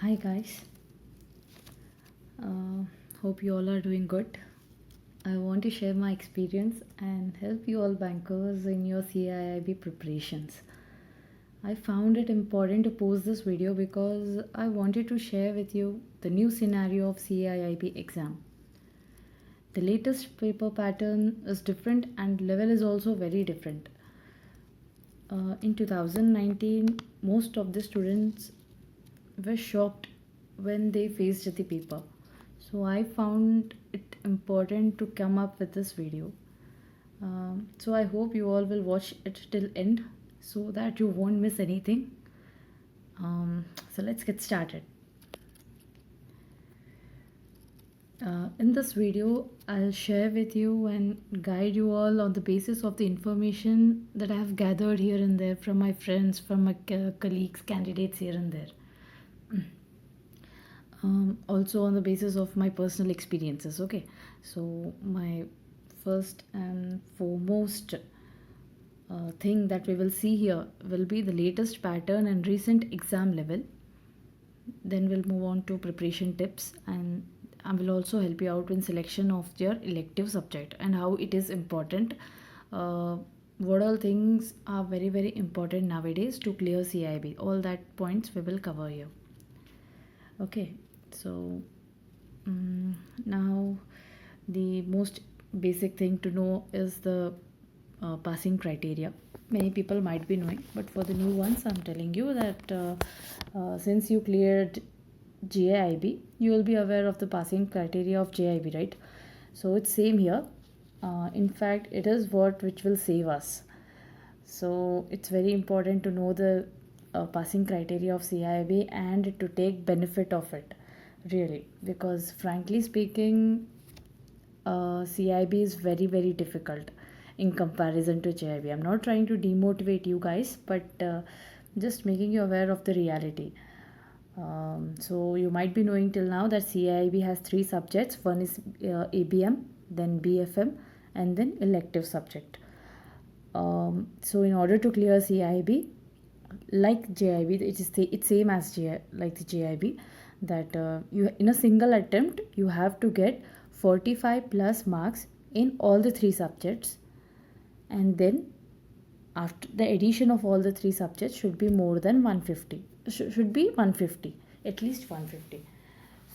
Hi guys, uh, hope you all are doing good. I want to share my experience and help you all bankers in your CIIB preparations. I found it important to post this video because I wanted to share with you the new scenario of CIIB exam. The latest paper pattern is different and level is also very different. In 2019, most of the students were shocked when they faced the paper. So I found it important to come up with this video. So I hope you all will watch it till end so that you won't miss anything. So let's get started. In this video, I'll share with you and guide you all on the basis of the information that I have gathered here and there from my friends, from my colleagues, candidates here and there. Also on the basis of my personal experiences. Okay, so my first and foremost thing that we will see here will be the latest pattern and recent exam level. Then we'll move on to preparation tips, and I will also help you out in selection of your elective subject and how it is important. What all things are very important nowadays to clear CIB. All that points we will cover here. Okay, so now the most basic thing to know is the passing criteria. Many people might be knowing, but for the new ones I'm telling you that since you cleared JIB, you will be aware of the passing criteria of JIB, right? So it's same here. In fact, it is what which will save us. So it's very important to know the passing criteria of CIB and to take benefit of it, really, because frankly speaking, CIB is very difficult in comparison to JIB. I'm not trying to demotivate you guys, but just making you aware of the reality. So you might be knowing till now that CIB has three subjects. One is ABM, then BFM, and then elective subject. So in order to clear CIB, like JIB, it's same as like the JIB, that you in a single attempt you have to get 45 plus marks in all the three subjects, and then after the addition of all the three subjects should be more than 150. Should be 150, at least 150.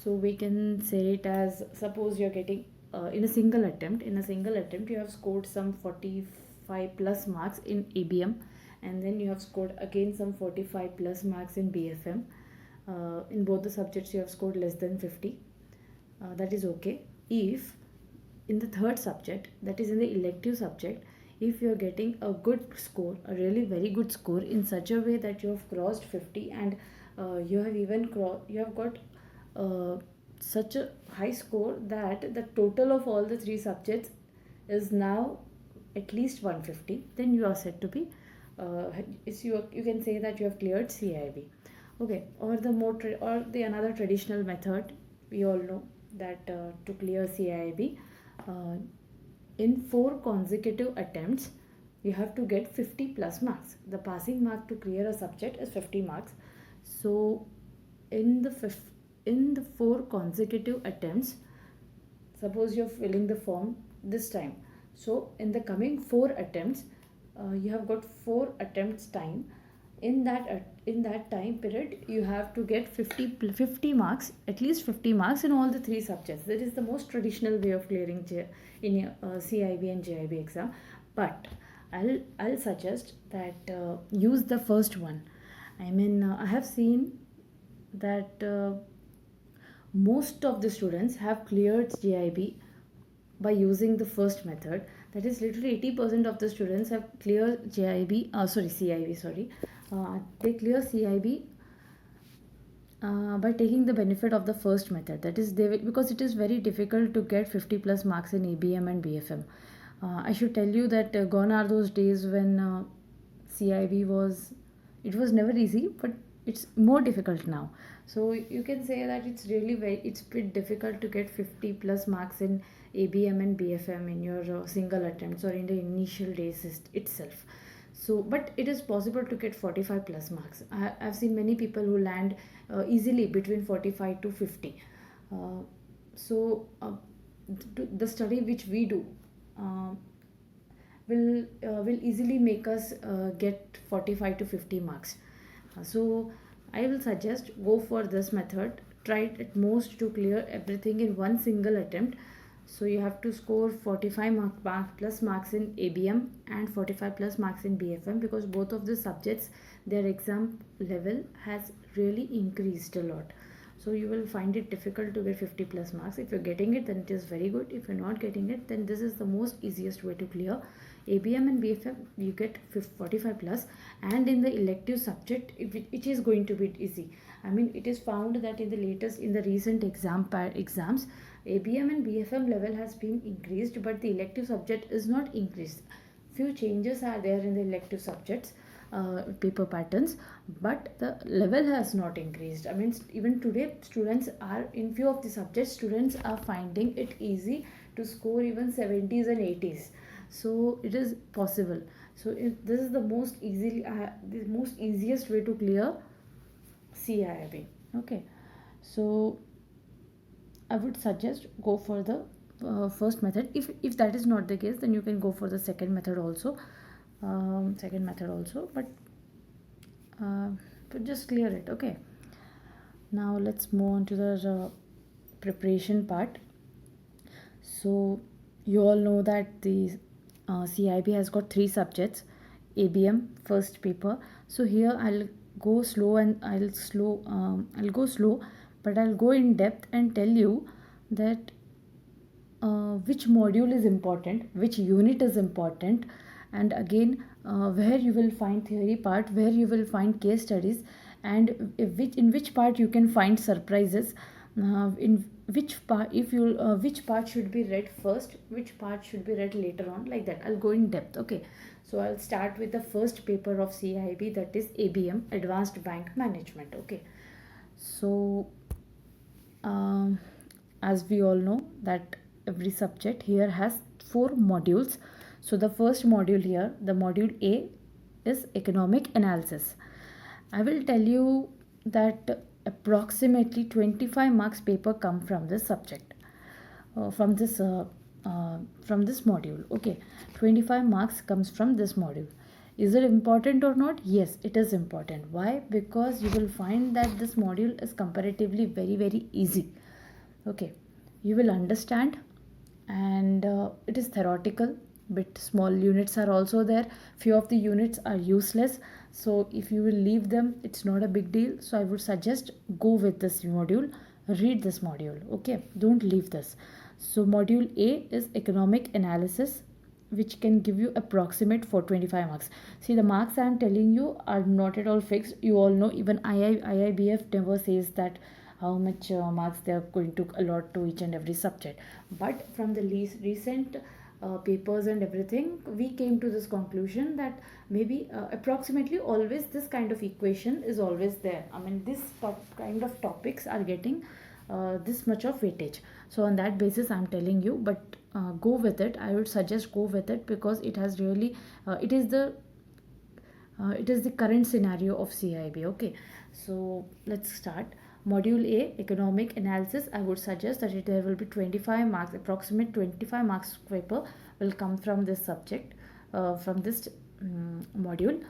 So we can say it as, suppose you're getting in a single attempt you have scored some 45 plus marks in ABM, and then you have scored again some 45 plus marks in BFM. In both the subjects you have scored less than 50. That is okay. If in the third subject, that is in the elective subject, if you are getting a good score, a really very good score, in such a way that you have crossed 50, and you have even you have got such a high score that the total of all the three subjects is now at least 150, then you are said to be you can say that you have cleared CIB. Okay, or the or the another traditional method, we all know that to clear CIB, in 4 consecutive attempts you have to get 50 plus marks. The passing mark to clear a subject is 50 marks. So in the 4 consecutive attempts, suppose you're filling the form this time, so in the coming 4 attempts, you have got 4 attempts time. In that time period you have to get 50 marks, at least 50 marks in all the three subjects. That is the most traditional way of clearing in CIB and JIB exam. But I'll suggest that use the first one. I mean, I have seen that most of the students have cleared JIB by using the first method. That is, literally 80% of the students have cleared CIB. They clear CIB by taking the benefit of the first method. That is, because it is very difficult to get 50 plus marks in ABM and BFM. I should tell you that gone are those days when CIB was never easy, but it's more difficult now. So you can say that it's a bit difficult to get 50 plus marks in ABM and BFM in your single attempts or in the initial days itself. So but it is possible to get 45 plus marks. I've seen many people who land easily between 45 to 50. uh, the study which we do uh, will easily make us get 45 to 50 marks. So I will suggest go for this method. Try it at most to clear everything in one single attempt. So you have to score 45 plus marks in ABM and 45 plus marks in BFM, because both of the subjects, their exam level has really increased a lot. So you will find it difficult to get 50 plus marks. If you're getting it, then it is very good. If you're not getting it, then this is the most easiest way to clear. ABM and BFM you get 45 plus, and in the elective subject it is going to be easy. I mean, it is found that in the recent exams, ABM and BFM level has been increased, but the elective subject is not increased. Few changes are there in the elective subjects, paper patterns, but the level has not increased. I mean, even today students are in few of the subjects, students are finding it easy to score even 70s and 80s. So it is possible. So this is the most easiest way to clear CIIB. Okay, so I would suggest go for the first method. If that is not the case, then you can go for the second method also. But just clear it. Okay, now let's move on to the preparation part. So you all know that the CIB has got 3 subjects: ABM first paper. So here I'll go slow, I'll go slow, but I'll go in depth and tell you that which module is important, which unit is important, and again where you will find theory part, where you will find case studies, and in which part you can find surprises, in which part if you which part should be read first, which part should be read later on, like that I'll go in depth. Okay, so I'll start with the first paper of CIB, that is ABM, Advanced Bank Management. Okay, so um, as we all know that every subject here has 4 modules. So the first module here, the module A, is economic analysis. I will tell you that approximately 25 marks paper come from this subject, from this module. Okay, 25 marks comes from this module. Is it important or not? Yes, it is important. Why? Because you will find that this module is comparatively very easy. Okay, you will understand, and it is theoretical, but small units are also there. Few of the units are useless, so if you will leave them, it's not a big deal. So I would suggest go with this module, read this module. Okay, don't leave this. So module A is economic analysis, which can give you approximate for 25 marks. See, the marks I am telling you are not at all fixed. You all know, even IIBF never says that how much marks they are going to allot to each and every subject. But from the recent papers and everything, we came to this conclusion that maybe approximately always this kind of equation is always there. I mean, this kind of topics are getting this much of weightage. So on that basis I'm telling you, but go with it. I would suggest go with it, because it has really it is the current scenario of CIB. Okay, so let's start. Module A, economic analysis. I would suggest that there will be 25 marks, approximate 25 marks paper will come from this subject, from this module.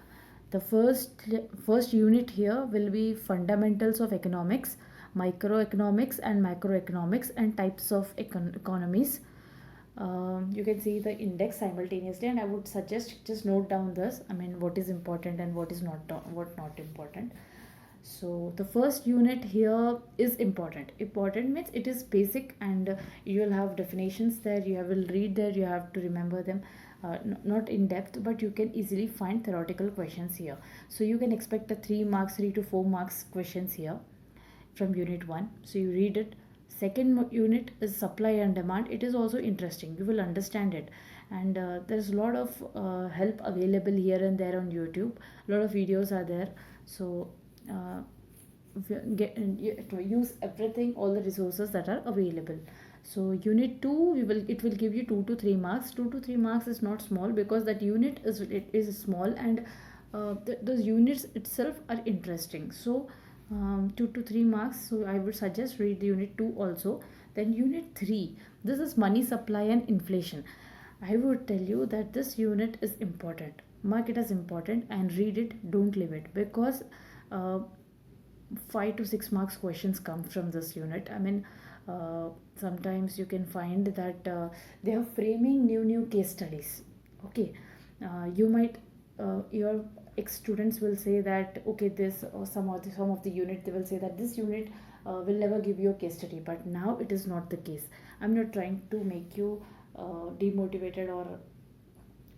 The first unit here will be fundamentals of economics, microeconomics and macroeconomics, and types of economies. You can see the index simultaneously, and I would suggest just note down this. I mean, what is important and what is not important. So the first unit here is important. Important means it is basic, and you will have definitions there, you will read there, you have to remember them, not in depth, but you can easily find theoretical questions here. So you can expect a 3 to 4 marks questions here from unit 1. So you read it. Second unit is supply and demand. It is also interesting, you will understand it, and there's a lot of help available here and there on YouTube. A lot of videos are there. So use everything, all the resources that are available. So unit 2, it will give you 2 to 3 marks. 2 to 3 marks is not small, because that unit is small, and those units itself are interesting. So 2 to 3 marks, so I would suggest read the unit 2 also. Then unit 3, this is money supply and inflation. I would tell you that this unit is important. Mark it as important and read it, don't leave it, because uh, 5 to 6 marks questions come from this unit. I mean, sometimes you can find that they are framing new case studies. Okay, you might your ex students will say that, okay, this, or some of the unit, they will say that this unit will never give you a case study, but now it is not the case. I'm not trying to make you demotivated, or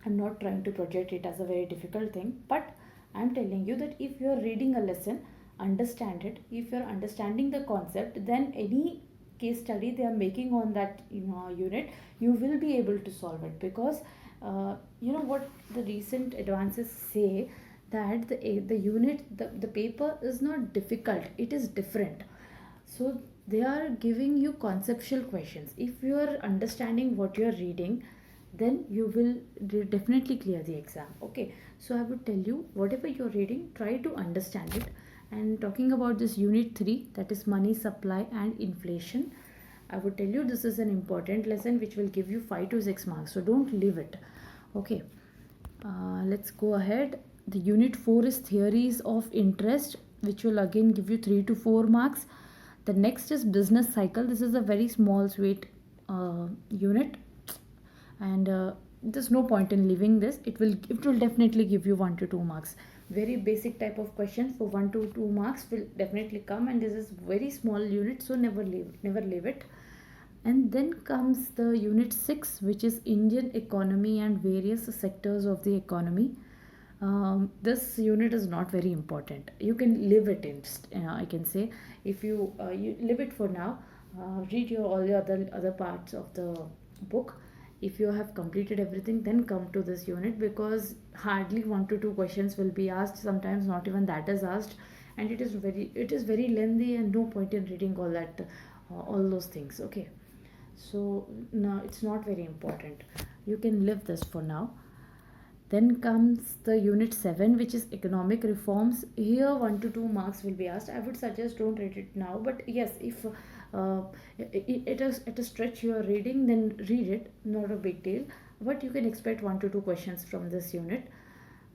I'm not trying to project it as a very difficult thing, but I'm telling you that if you're reading a lesson, understand it. If you're understanding the concept, then any case study they are making on that, unit, you will be able to solve it, because you know what the recent advances say, that the unit, the paper is not difficult, it is different. So they are giving you conceptual questions. If you are understanding what you are reading, then you will definitely clear the exam. Okay, so I would tell you, whatever you're reading, try to understand it. And talking about this unit 3, that is money supply and inflation, I would tell you this is an important lesson which will give you 5 to 6 marks, so don't leave it. Okay, let's go ahead. The unit 4 is theories of interest, which will again give you 3 to 4 marks. The next is business cycle. This is a very small sweet unit, and there's no point in leaving this. It will definitely give you 1 to 2 marks. Very basic type of questions for 1 to 2 marks will definitely come, and this is very small unit, so never leave it. And then comes the unit 6, which is Indian economy and various sectors of the economy. This unit is not very important. You can leave it in, I can say. If you leave it for now, read your all the other parts of the book. If you have completed everything, then come to this unit, because hardly 1 to 2 questions will be asked, sometimes not even that is asked, and it is very lengthy, and no point in reading all those things. Okay, so no, it's not very important. You can leave this for now. Then comes the unit 7, which is economic reforms. Here 1 to 2 marks will be asked. I would suggest don't read it now, but yes, if it is at a stretch you are reading, then read it, not a big deal. But you can expect 1 to 2 questions from this unit.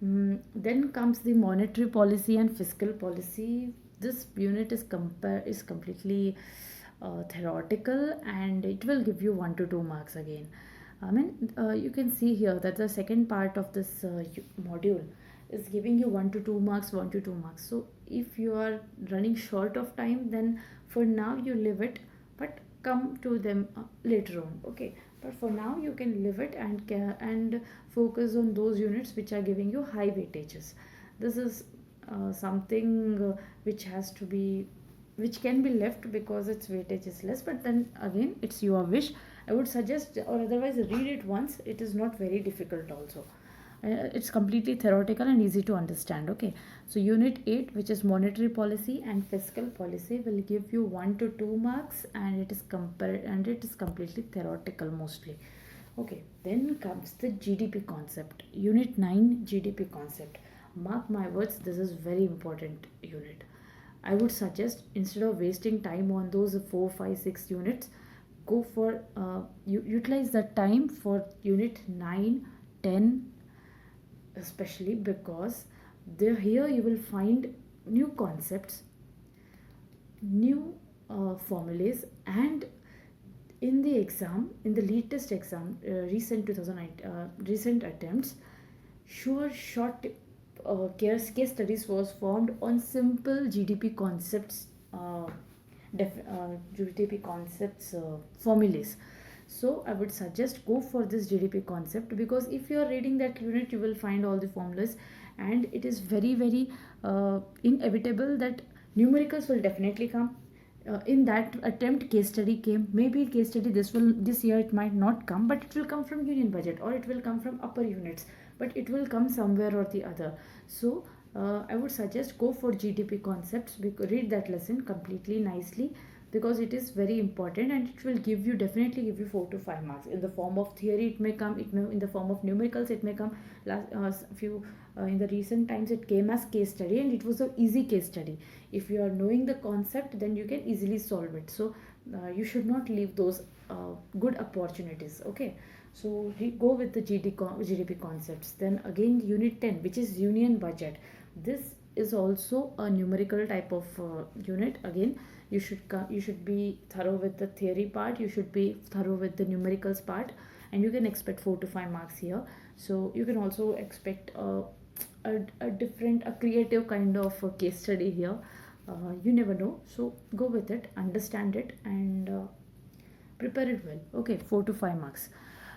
Then comes the monetary policy and fiscal policy. This unit is completely theoretical, and it will give you 1 to 2 marks again. I mean, you can see here that the second part of this module is giving you 1 to 2 marks, 1 to 2 marks. So if you are running short of time, then for now you leave it, but come to them later on. Okay, but for now you can leave it, and focus on those units which are giving you high weightages. This is something which can be left because its weightage is less, but then again it's your wish. I would suggest, or otherwise read it once. It is not very difficult also. It's completely theoretical and easy to understand. Okay, so unit 8, which is monetary policy and fiscal policy, will give you 1 to 2 marks, and it is completely theoretical mostly. Okay, then comes the GDP concept. Unit 9, GDP concept. Mark my words, this is very important unit. I would suggest, instead of wasting time on those 4, 5, 6 units, go for utilize that time for unit 9, 10, especially because here you will find new concepts, new formulas, and in the exam, in the latest exam, recent 2009 recent attempts, short case studies was formed on simple GDP concepts, GDP concepts formulas. So I would suggest go for this GDP concept, because if you are reading that unit, you will find all the formulas, and it is very inevitable that numericals will definitely come. In that attempt, case study came. Maybe case study this year it might not come, but it will come from union budget, or it will come from upper units, but it will come somewhere or the other. So I would suggest go for GDP concepts, read that lesson completely nicely, because it is very important, and it will give you, definitely give you 4 to 5 marks. In the form of theory it may come, it may in the form of numericals it may come. Few in the recent times it came as case study, and it was a easy case study. If you are knowing the concept, then you can easily solve it. So you should not leave those good opportunities. Okay, so go with the GDP concepts. Then again, unit 10, which is union budget. This is also a numerical type of unit. Again, you should be thorough with the theory part, you should be thorough with the numericals part, and you can expect 4 to 5 marks here. So you can also expect a different, a creative kind of case study here. You never know, so go with it, understand it, and prepare it well. Okay, 4 to 5 marks.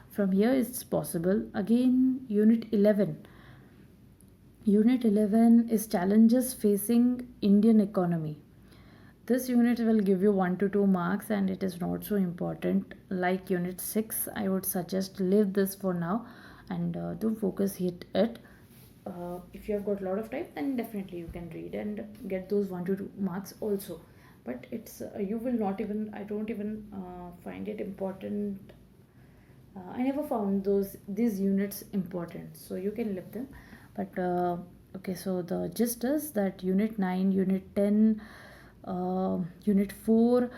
From here it's possible. Again, unit 11. Unit 11 is challenges facing Indian economy. This unit will give you 1 to 2 marks, and it is not so important. Like unit 6, I would suggest leave this for now, and don't focus it. If you have got a lot of time, then definitely you can read and get those 1 to 2 marks also. But it's you will not even, I don't even find it important. I never found these units important, so you can leave them. But okay, so the gist is that unit 9, unit 10, unit 4,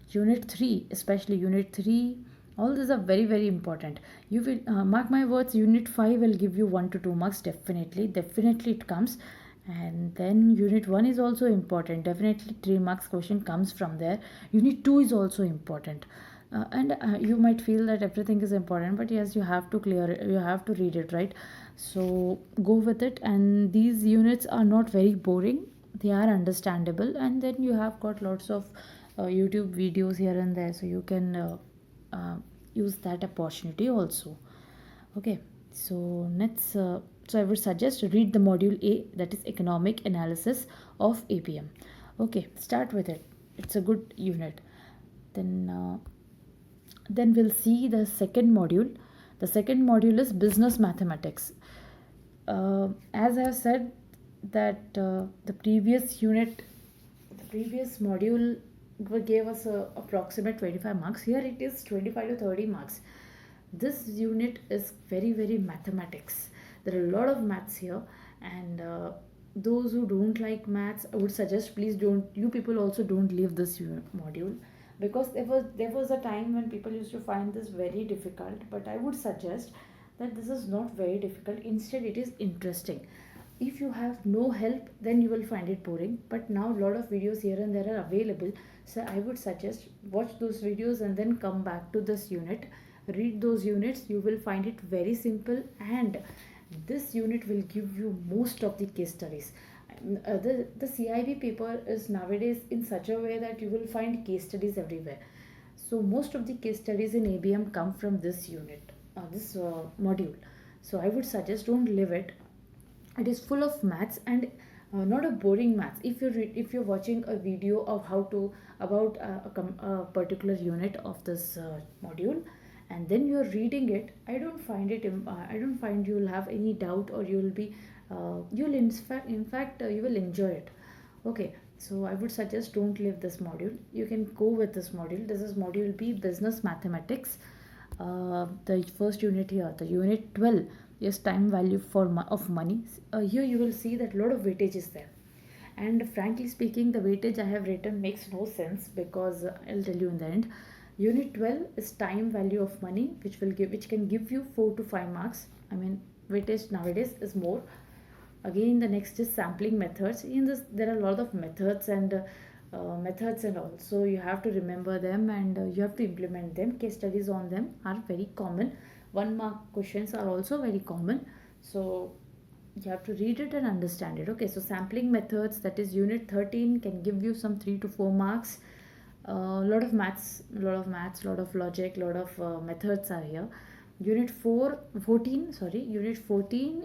unit 3, especially unit 3, all these are very very important. You will mark my words, unit 5 will give you 1 to 2 marks, definitely it comes. And then unit 1 is also important, definitely 3 marks question comes from there. Unit 2 is also important. And you might feel that everything is important, but yes, you have to clear it, you have to read it, right? So go with it, and these units are not very boring, they are understandable. And then you have got lots of YouTube videos here and there, so you can uh, use that opportunity also. Okay, so let's so I would suggest read the module A, that is economic analysis of APM. Okay, start with it, it's a good unit. Then we'll see the second module. The second module is business mathematics. As I've said that the previous unit, the previous module gave us a approximate 25 marks. Here it is 25 to 30 marks. This unit is very very mathematics. There are a lot of maths here, and those who don't like maths, I would suggest, please don't, you people also don't leave this module, because there was a time when people used to find this very difficult. But I would suggest that this is not very difficult, instead it is interesting. If you have no help, then you will find it boring, but now a lot of videos here and there are available. So I would suggest watch those videos and then come back to this unit, read those units, you will find it very simple. And this unit will give you most of the case studies. The CIB paper is nowadays in such a way that you will find case studies everywhere. So most of the case studies in ABM come from this unit, this module. So I would suggest don't leave it. It is full of maths, and not a boring maths. If you're watching a video of how to about a particular unit of this module, and then you're reading it, I don't find you'll have any doubt, or you'll be you'll in fact you will enjoy it. Okay, so I would suggest don't leave this module, you can go with this module. This is module B, business mathematics. The first unit here, the unit 12, is time value of money. Here you will see that a lot of weightage is there, and frankly speaking, the weightage I have written makes no sense, because I'll tell you in the end. Unit 12 is time value of money, which can give you 4 to 5 marks. I mean, weightage nowadays is more. Again, the next is sampling methods. In this there are a lot of methods and all, so you have to remember them, and you have to implement them. Case studies on them are very common. 1 mark questions are also very common, so you have to read it and understand it. Okay, so sampling methods, that is unit 13, can give you some 3 to 4 marks. A lot of maths, lot of logic, lot of methods are here. Unit 14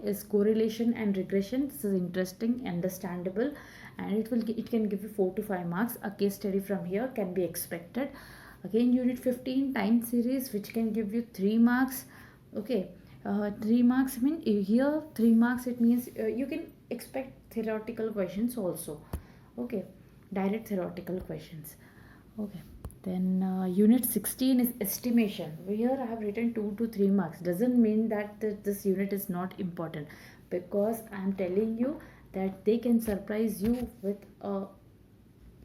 is correlation and regression. This is interesting, understandable, and it can give you 4 to 5 marks. A case study from here can be expected. Again, unit 15, time series, which can give you 3 marks. Okay, 3 marks, I mean here 3 marks, it means you can expect theoretical questions also. Okay, direct theoretical questions. Okay. Then unit 16 is estimation. Here I have written 2 to 3 marks. Doesn't mean that this unit is not important, because I am telling you that they can surprise you with a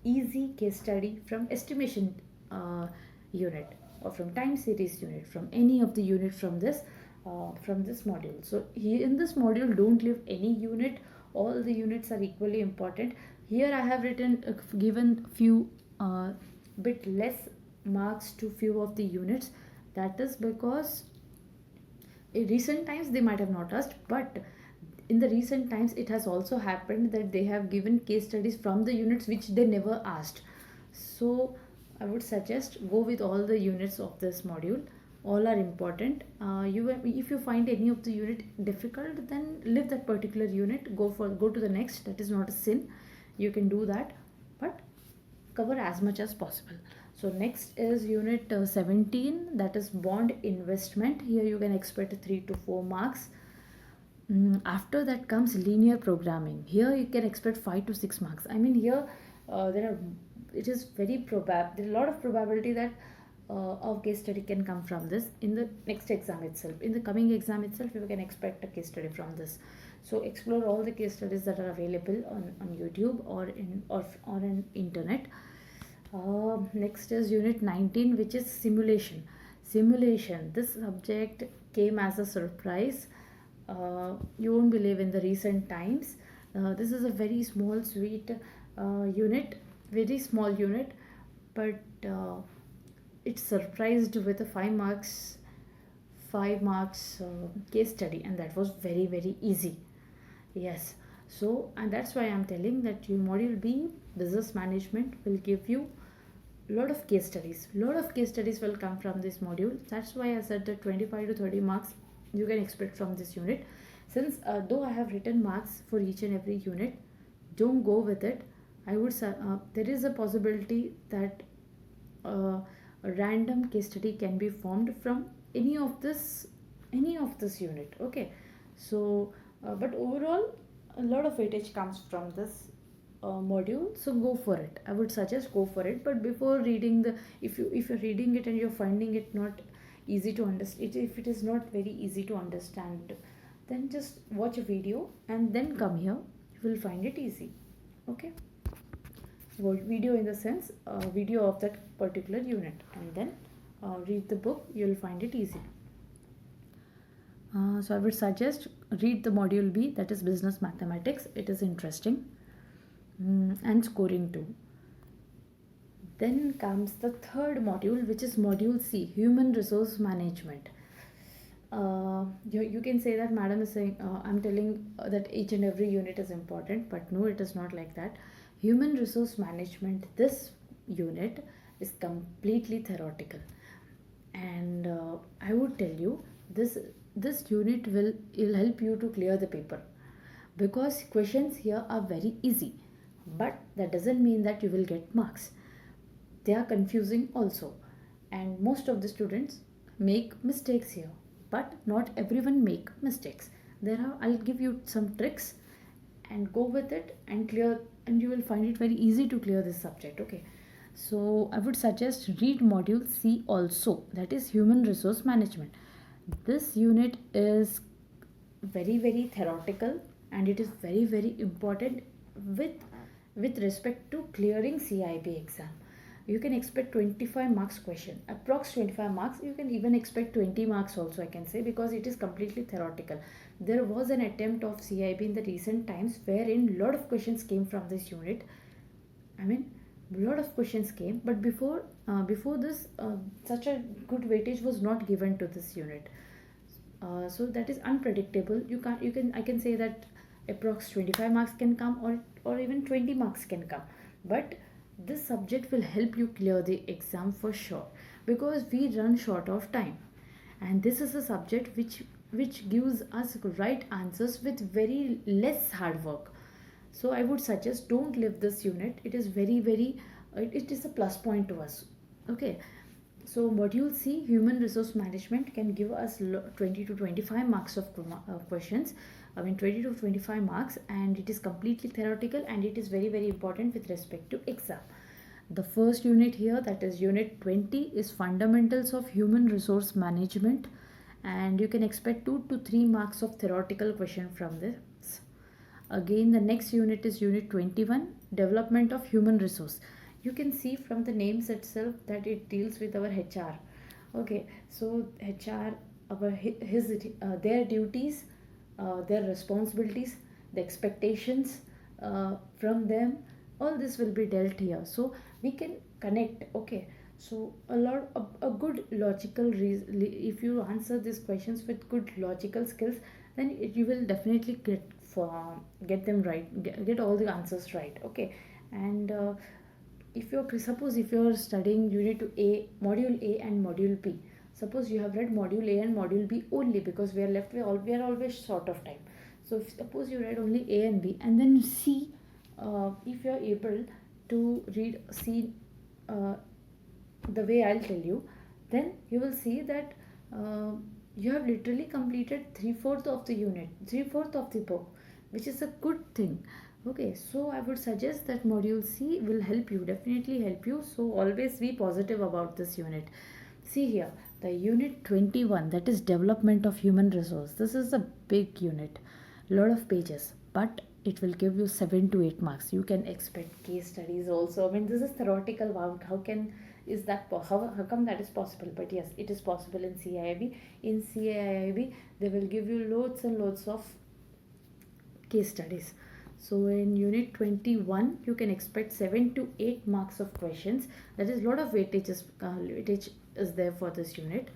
easy case study from estimation unit, or from time series unit, from any of the unit from this module. So here in this module, don't leave any unit. All the units are equally important. Here I have written given few bit less marks to few of the units. That is because in recent times they might have not asked, but in the recent times it has also happened that they have given case studies from the units which they never asked. So I would suggest go with all the units of this module. All are important. If you find any of the unit difficult, then leave that particular unit, go to the next. That is not a sin, you can do that, but cover as much as possible. So next is unit 17, that is bond investment. Here you can expect 3 to 4 marks. After that comes linear programming. Here you can expect 5 to 6 marks. I mean, here there are it is very probable, there are a lot of probability that a case study can come from this in the next exam itself. In the coming exam itself, you can expect a case study from this. So explore all the case studies that are available on YouTube or in internet. Next is unit 19, which is simulation. Simulation, this subject came as a surprise. You won't believe, in the recent times, this is a very small sweet unit, very small unit, but it surprised with a 5 marks case study, and that was very very easy. Yes. So, and that's why I'm telling that you module B, business management, will give you lot of case studies. Lot of case studies will come from this module. That's why I said that 25 to 30 marks you can expect from this unit. Since though I have written marks for each and every unit, don't go with it. I would there is a possibility that a random case study can be formed from any of this unit. Okay. So but overall, a lot of weightage comes from this module, so go for it. I would suggest go for it. But before reading the, if you're reading it and you're finding it not easy to understand, if it is not very easy to understand, then just watch a video and then come here, you will find it easy. Okay. Well, video in the sense video of that particular unit, and then read the book, you will find it easy. So I would suggest read the module B, that is business mathematics. It is interesting. And scoring too. Then comes the third module, which is module C, human resource management. You can say that madam is saying, I'm telling that each and every unit is important, but no, it is not like that. Human resource management, this unit is completely theoretical, and I would tell you this unit will help you to clear the paper, because questions here are very easy, but that doesn't mean that you will get marks. They are confusing also, and most of the students make mistakes here, but not everyone make mistakes. I'll give you some tricks and go with it and clear, and you will find it very easy to clear this subject. Okay. So I would suggest read module C also, that is human resource management. This unit is very very theoretical, and it is very very important with respect to clearing CIB exam. You can expect 25 marks question, approx 25 marks. You can even expect 20 marks also, I can say, because it is completely theoretical. There was an attempt of CIB in the recent times wherein lot of questions came from this unit. I mean, a lot of questions came, but before this, such a good weightage was not given to this unit. So that is unpredictable. I can say that approx 25 marks can come, or even 20 marks can come, but this subject will help you clear the exam for sure, because we run short of time, and this is a subject which gives us right answers with very less hard work. So I would suggest don't leave this unit. It is very very it is a plus point to us. Okay. So module C, human resource management, can give us 20 to 25 marks of questions. I mean 20 to 25 marks, and it is completely theoretical, and it is very very important with respect to exam. The first unit here, that is unit 20, is fundamentals of human resource management, and you can expect 2 to 3 marks of theoretical question from this. Again, the next unit is unit 21, development of human resource. You can see from the names itself that it deals with our HR. Okay, so HR, their duties, their responsibilities, the expectations from them, all this will be dealt here. So we can connect. Okay, so a good logical reason, if you answer these questions with good logical skills, then you will definitely get them right, get all the answers right. Okay, and if you're suppose if you're studying unit A, module A and module B, suppose you have read module A and module B only, because we are left with we are always short of time. So suppose you read only A and B, and then you see, if you are able to read C uh, the way I'll tell you, then you will see that you have literally completed 3/4 of the unit, 3/4 of the book, which is a good thing. Okay, so I would suggest that module C will help you, definitely help you. So always be positive about this unit. See here, the unit 21, that is development of human resource. This is a big unit, lot of pages, but it will give you 7 to 8 marks. You can expect case studies also. I mean, this is theoretical. How can is that how come that is possible? But yes, it is possible in CIIB. In CIIB, they will give you loads and loads of case studies. So in unit 21, you can expect 7 to 8 marks of questions. That is a lot of weightage is there for this unit.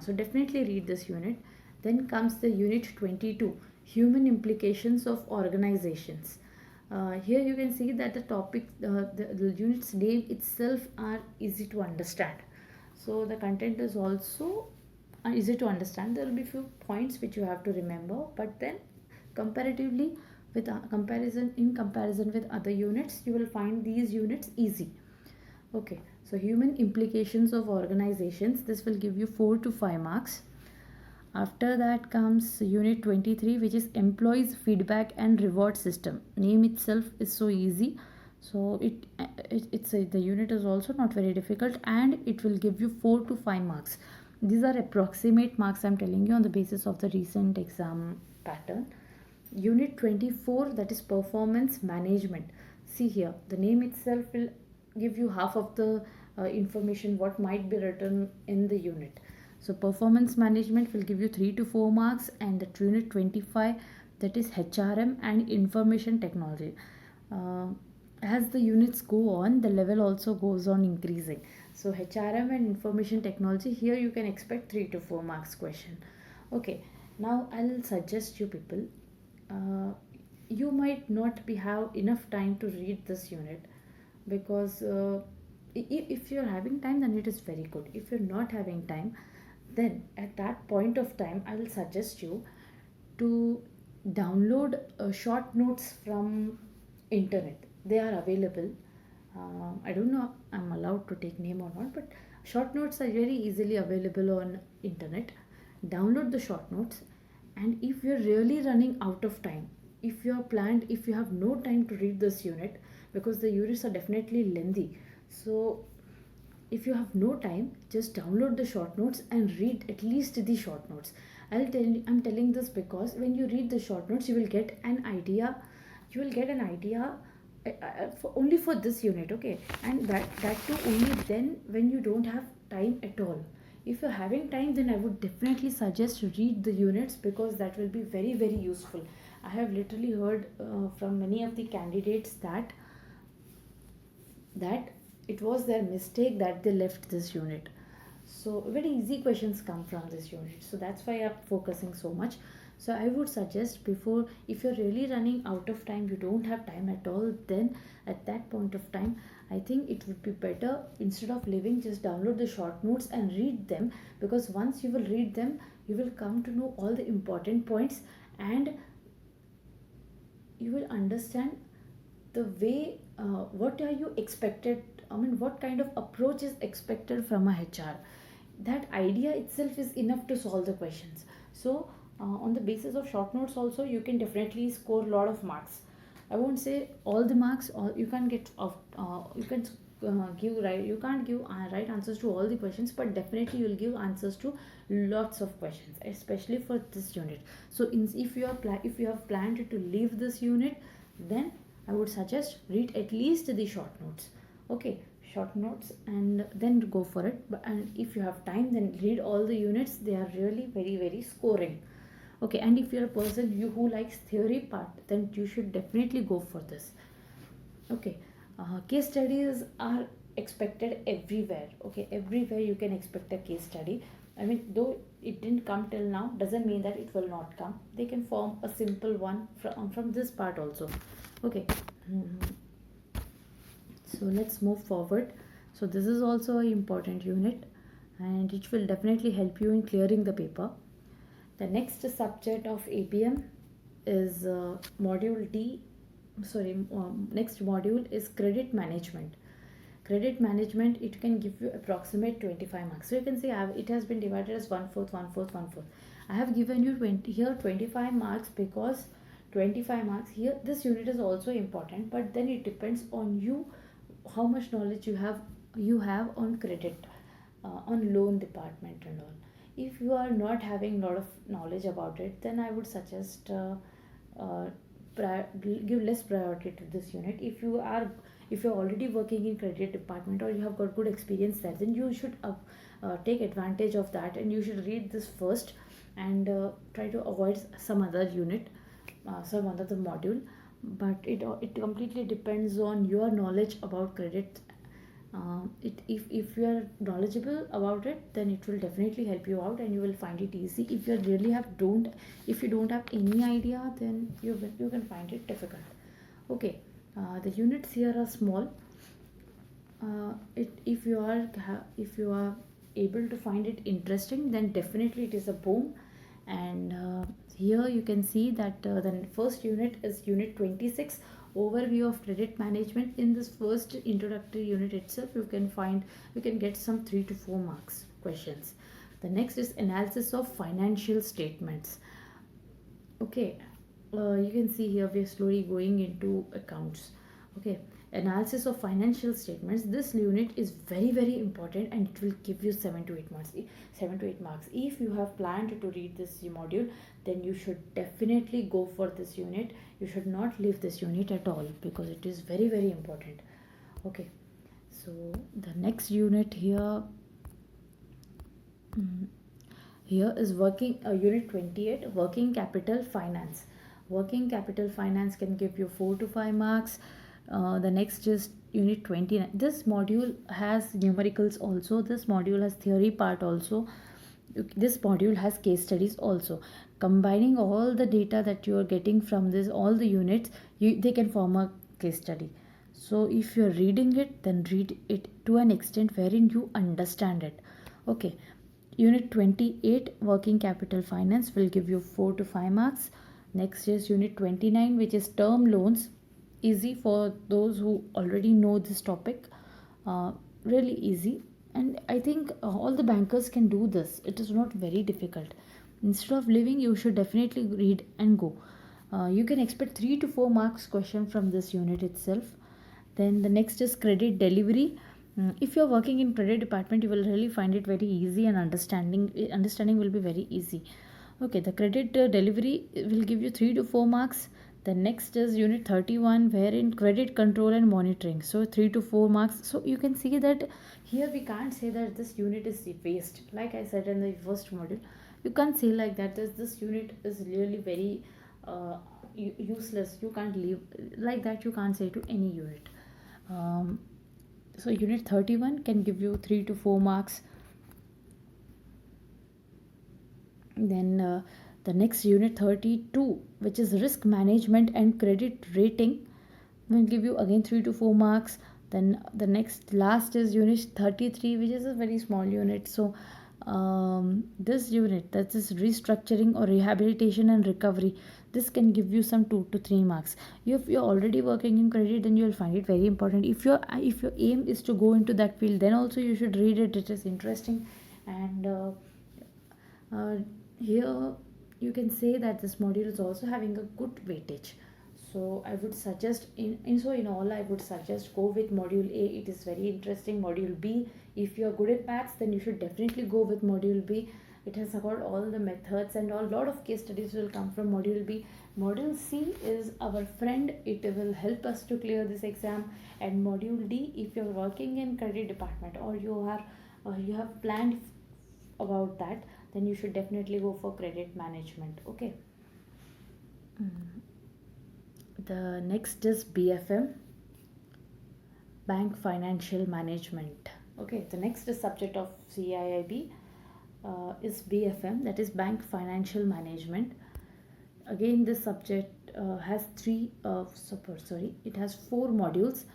So definitely read this unit. Then comes the unit 22, human implications of organizations. Here you can see that the topic, the unit's name itself are easy to understand. So the content is also easy to understand. There will be few points which you have to remember, but then comparatively with in comparison with other units, you will find these units easy. Okay, so human implications of organizations, this will give you 4 to 5 marks. After that comes unit 23, which is employees feedback and reward system. Name itself is so easy, so the unit is also not very difficult, and it will give you 4 to 5 marks. These are approximate marks I'm telling you on the basis of the recent exam pattern. Unit 24, that is performance management. See here, the name itself will give you half of the information what might be written in the unit. So performance management will give you 3 to 4 marks, and the unit 25, that is HRM and information technology. As the units go on, the level also goes on increasing. So HRM and information technology, here you can expect 3 to 4 marks question. Okay, now I'll suggest you people, you might not have enough time to read this unit, because if you're having time, then it is very good. If you're not having time, then at that point of time, I will suggest you to download short notes from internet. They are available. I don't know I'm allowed to take name or not, but short notes are very easily available on internet. Download the short notes, and if you're really running out of time, if you have no time to read this unit, because the units are definitely lengthy, so if you have no time, just download the short notes and read at least the short notes. I'm telling this because when you read the short notes, you will get an idea. You will get an idea only for this unit. Okay, and that too only then when you don't have time at all. If you're having time, then I would definitely suggest to read the units, because that will be very very useful. I have literally heard from many of the candidates that it was their mistake that they left this unit. So very easy questions come from this unit, so that's why I'm focusing so much. So I would suggest, before, if you're really running out of time, you don't have time at all, then at that point of time, I think it would be better, instead of leaving, just download the short notes and read them, because once you will read them, you will come to know all the important points, and you will understand the way, what are you expected, I mean, what kind of approach is expected from a HR. That idea itself is enough to solve the questions. So on the basis of short notes also, you can definitely score a lot of marks. I won't say all the marks, or you can get of you can give right, you can't give right answers to all the questions, but definitely you'll give answers to lots of questions, especially for this unit. So if you are if you have planned to leave this unit, then I would suggest read at least the short notes. Okay, short notes, and then go for it. But and if you have time, then read all the units. They are really very scoring. Okay, and if you're a person who likes theory part, then you should definitely go for this. Okay, case studies are expected everywhere. Okay, everywhere you can expect a case study. I mean, though it didn't come till now, doesn't mean that it will not come. They can form a simple one from this part also. Okay. Mhm. So let's move forward. So this is also an important unit, and it will definitely help you in clearing the paper. The next subject of APM is module D. Sorry, next module is credit management. Credit management, it can give you approximate 25 marks. So you can see it has been divided as 1/4, 1/4, 1/4. I have given you 20 here 25 marks because 25 marks here. This unit is also important, but then it depends on you how much knowledge you have on credit, on loan department and all. If you are not having a lot of knowledge about it, then I would suggest uh, give less priority to this unit. If you're already working in credit department, or you have got good experience there, then you should take advantage of that, and you should read this first, and try to avoid some other unit, some other module. But it completely depends on your knowledge about credit. If you are knowledgeable about it, then it will definitely help you out, and you will find it easy. If you don't have any idea, then you can find it difficult. Okay, the units here are small. If you are able to find it interesting, then definitely it is a boom. And here you can see that the first unit is unit 26, overview of credit management. In this first introductory unit itself, you can get some 3 to 4 marks questions. The next is analysis of financial statements. Okay, you can see here we are slowly going into accounts. Okay, analysis of financial statements. This unit is very important, and it will give you 7 to 8 marks. 7 to 8 marks. If you have planned to read this module, then you should definitely go for this unit. You should not leave this unit at all, because it is very important. Okay, so the next unit here, here is working unit 28, working capital finance. Working capital finance can give you 4 to 5 marks. The next is unit 29. This module has numericals also. This module has theory part also. This module has case studies also. Combining all the data that you are getting from this, all the units, they can form a case study. So if you are reading it, then read it to an extent wherein you understand it. Okay, unit 28, working capital finance, will give you 4 to 5 marks. Next is unit 29, which is term loans. Easy for those who already know this topic. Really easy, and I think all the bankers can do this. It is not very difficult. Instead of leaving, you should definitely read and go. You can expect 3 to 4 marks question from this unit itself. Then the next is credit delivery. If you're working in credit department, you will really find it very easy, and understanding will be very easy. Okay, the credit delivery will give you 3 to 4 marks. The next is unit 31, wherein credit control and monitoring. So 3 to 4 marks. So you can see that here we can't say that this unit is waste. Like I said in the first module, you can't say like that. This unit is really very useless. You can't leave like that. You can't say to any unit. So unit 31 can give you 3 to 4 marks. Then the next unit 32, which is risk management and credit rating, will give you again 3 to 4 marks. Then the next last is unit 33, which is a very small unit. So this unit, that is restructuring or rehabilitation and recovery, this can give you some 2 to 3 marks. If you're already working in credit, then you'll find it very important. If your aim is to go into that field, then also you should read it. It is interesting. And here you can say that this module is also having a good weightage. So I would suggest in all I would suggest go with module A. It is very interesting. Module B, if you are good at maths, then you should definitely go with module B. It has got all the methods and all lot of case studies will come from module B. Module C is our friend. It will help us to clear this exam. And module D, if you're working in credit department or you have planned about that, then you should definitely go for credit management. Okay. The next is BFM, Bank Financial Management. Okay, the next subject of CIIB is BFM, that is Bank Financial Management. Again, this subject has it has 4 modules.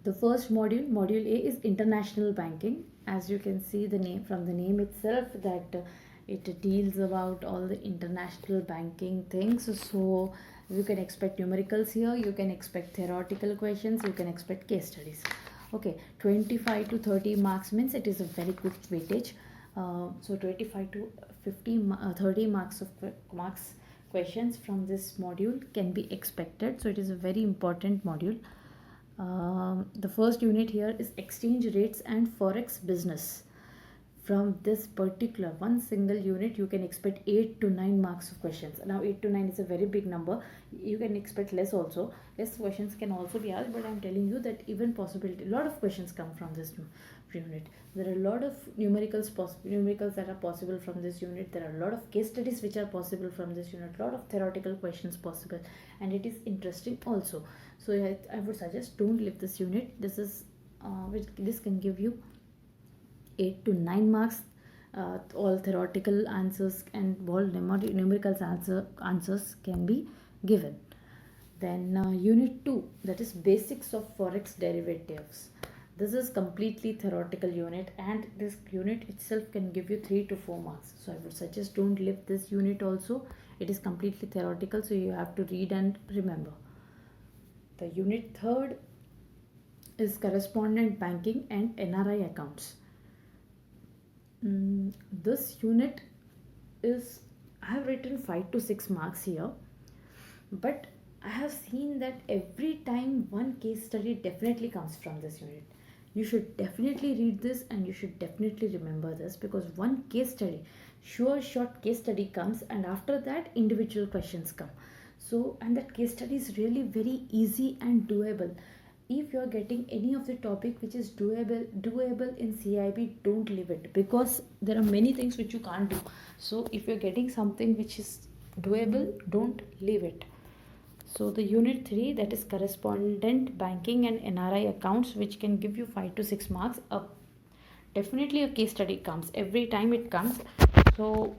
The first module, module A, is International Banking. As you can see the name from the name itself that it deals about all the international banking things. So you can expect numericals here, you can expect theoretical questions, you can expect case studies. Okay, 25 to 30 marks means it is a very good weightage. So 25 to 30 marks of questions from this module can be expected. So it is a very important module. The first unit here is exchange rates and forex business. From this particular one single unit, you can expect 8 to 9 marks of questions. Now 8 to 9 is a very big number. You can expect less also. Less questions can also be asked, but I'm telling you that even possibility, a lot of questions come from this unit. There are a lot of numericals that are possible from this unit. There are a lot of case studies which are possible from this unit. A lot of theoretical questions possible, and it is interesting also. So I would suggest don't leave this unit. This can give you 8 to 9 marks. All theoretical answers and all numerical answers can be given. Then unit 2, that is basics of forex derivatives. This is completely theoretical unit, and this unit itself can give you 3 to 4 marks. So I would suggest don't leave this unit also. It is completely theoretical, so you have to read and remember. The unit 3rd is correspondent banking and NRI accounts. This unit is, I have written 5 to 6 marks here, but I have seen that every time one case study definitely comes from this unit. You should definitely read this and you should definitely remember this, because one case study, sure short case study comes, and after that individual questions come. So, and that case study is really very easy and doable. If you are getting any of the topic which is doable in CIB, don't leave it, because there are many things which you can't do. So if you're getting something which is doable, don't leave it. So the unit 3, that is correspondent banking and NRI accounts, which can give you 5 to 6 marks. Definitely a case study comes every time it comes. So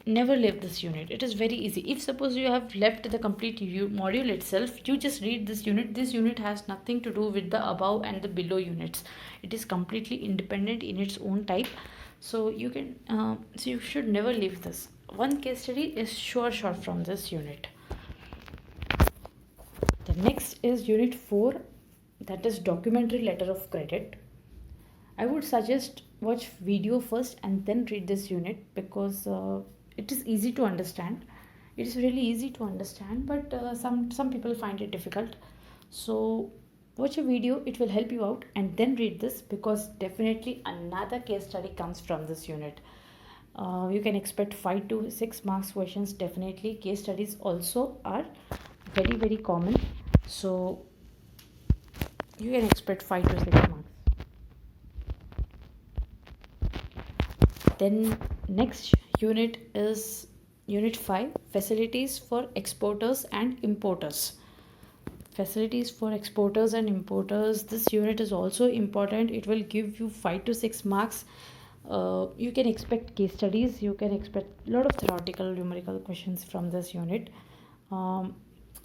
never leave this unit. It is very easy. If suppose you have left the complete module itself, you just read this unit. This unit has nothing to do with the above and the below units. It is completely independent in its own type. So you can so you should never leave this. One case study is sure shot from this unit. The next is unit 4, that is documentary letter of credit. I would suggest watch video first and then read this unit, because it is easy to understand. It is really easy to understand, but some people find it difficult. So watch a video, it will help you out, and then read this, because definitely another case study comes from this unit. You can expect 5 to 6 marks questions. Definitely case studies also are very very common, so you can expect 5 to 6 marks. Then next unit is unit 5, facilities for exporters and importers. Facilities for exporters and importers, this unit is also important. It will give you 5 to 6 marks. You can expect case studies, you can expect a lot of theoretical numerical questions from this unit.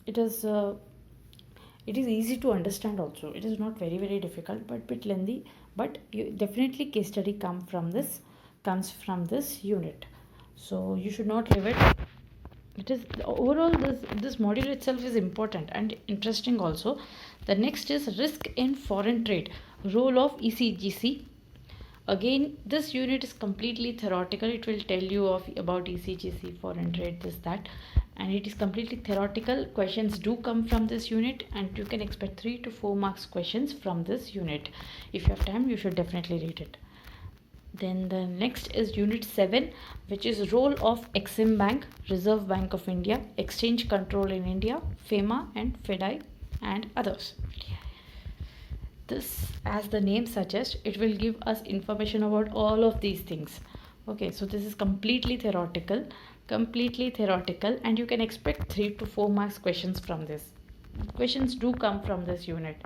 It is easy to understand also. It is not very very difficult, but bit lengthy, but definitely case study comes from this unit, so you should not leave it. It is overall, this module itself is important and interesting also. The next is risk in foreign trade, role of ECGC. again, this unit is completely theoretical. It will tell you about ECGC, foreign trade, this, that, and it is completely theoretical. Questions do come from this unit, and you can expect 3 to 4 marks questions from this unit. If you have time, you should definitely read it. Then the next is unit 7, which is role of Exim Bank, Reserve Bank of India, exchange control in India, FEMA and FEDI and others. This, as the name suggests, it will give us information about all of these things. Okay, so this is completely theoretical, and you can expect 3 to 4 marks questions from this. Questions do come from this unit.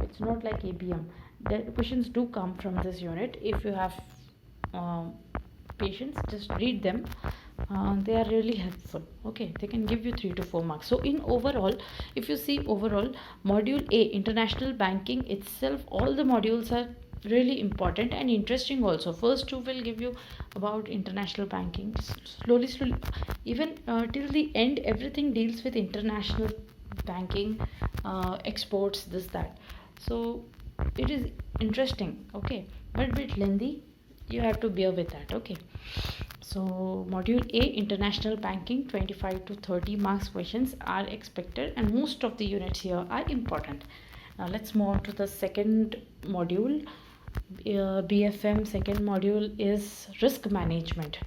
It's not like ABM. The questions do come from this unit. If you have patience, just read them. They are really helpful. Okay, they can give you 3 to 4 marks. So in overall, if you see overall, module A, international banking itself, all the modules are really important and interesting also. First two will give you about international banking, slowly even till the end, everything deals with international banking, exports, this, that. So it is interesting, okay, but a bit lengthy. You have to bear with that. Okay, so module A, international banking, 25 to 30 marks questions are expected, and most of the units here are important. Now let's move on to the second module. BFM second module is risk management.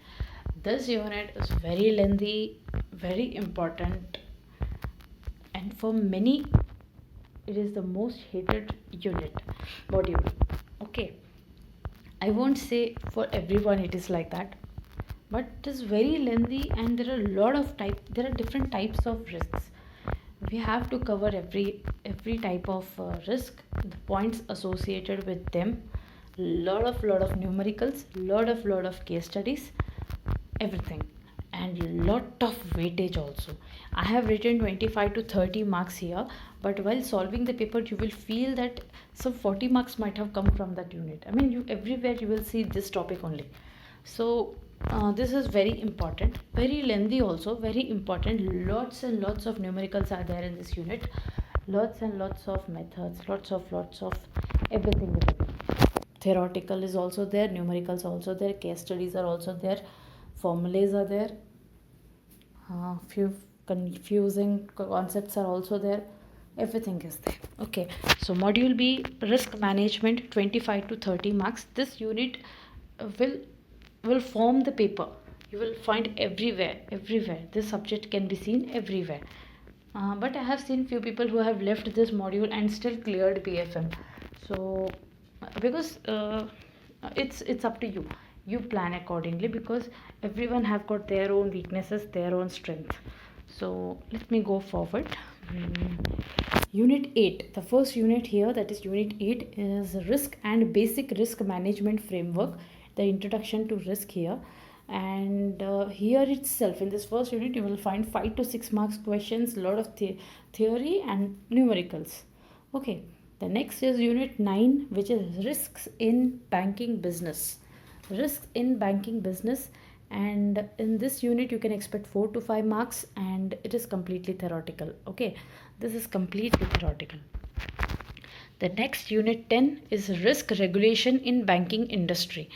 This unit is very lengthy, very important, and for many it is the most hated module. Okay, I won't say for everyone it is like that, but it is very lengthy, and there are different types of risks. We have to cover every type of risk, the points associated with them, lot of numericals, lot of case studies, everything, and lot of weightage also. I have written 25 to 30 marks here, but while solving the paper you will feel that some 40 marks might have come from that unit. I mean, everywhere you will see this topic only. So this is very important, very lengthy also, very important. Lots and lots of numericals are there in this unit, lots and lots of methods, lots of everything. Theoretical is also there, numericals also there, case studies are also there, formulas are there, few confusing concepts are also there, everything is there. Okay, so module B, risk management, 25 to 30 marks. This unit will form the paper. You will find everywhere this subject can be seen everywhere. But I have seen few people who have left this module and still cleared BFM. So because it's up to you, you plan accordingly, because everyone have got their own weaknesses, their own strength. So let me go forward. Unit 8, the first unit here, that is unit 8, is risk and basic risk management framework, the introduction to risk here. And here itself, in this first unit, you will find 5 to 6 marks questions, a lot of theory and numericals. Okay, the next is unit 9, which is risks in banking business. Risks in banking business, and in this unit you can expect 4 to 5 marks, and it is completely theoretical. Okay, this is completely theoretical. The next unit 10 is risk regulation in banking industry.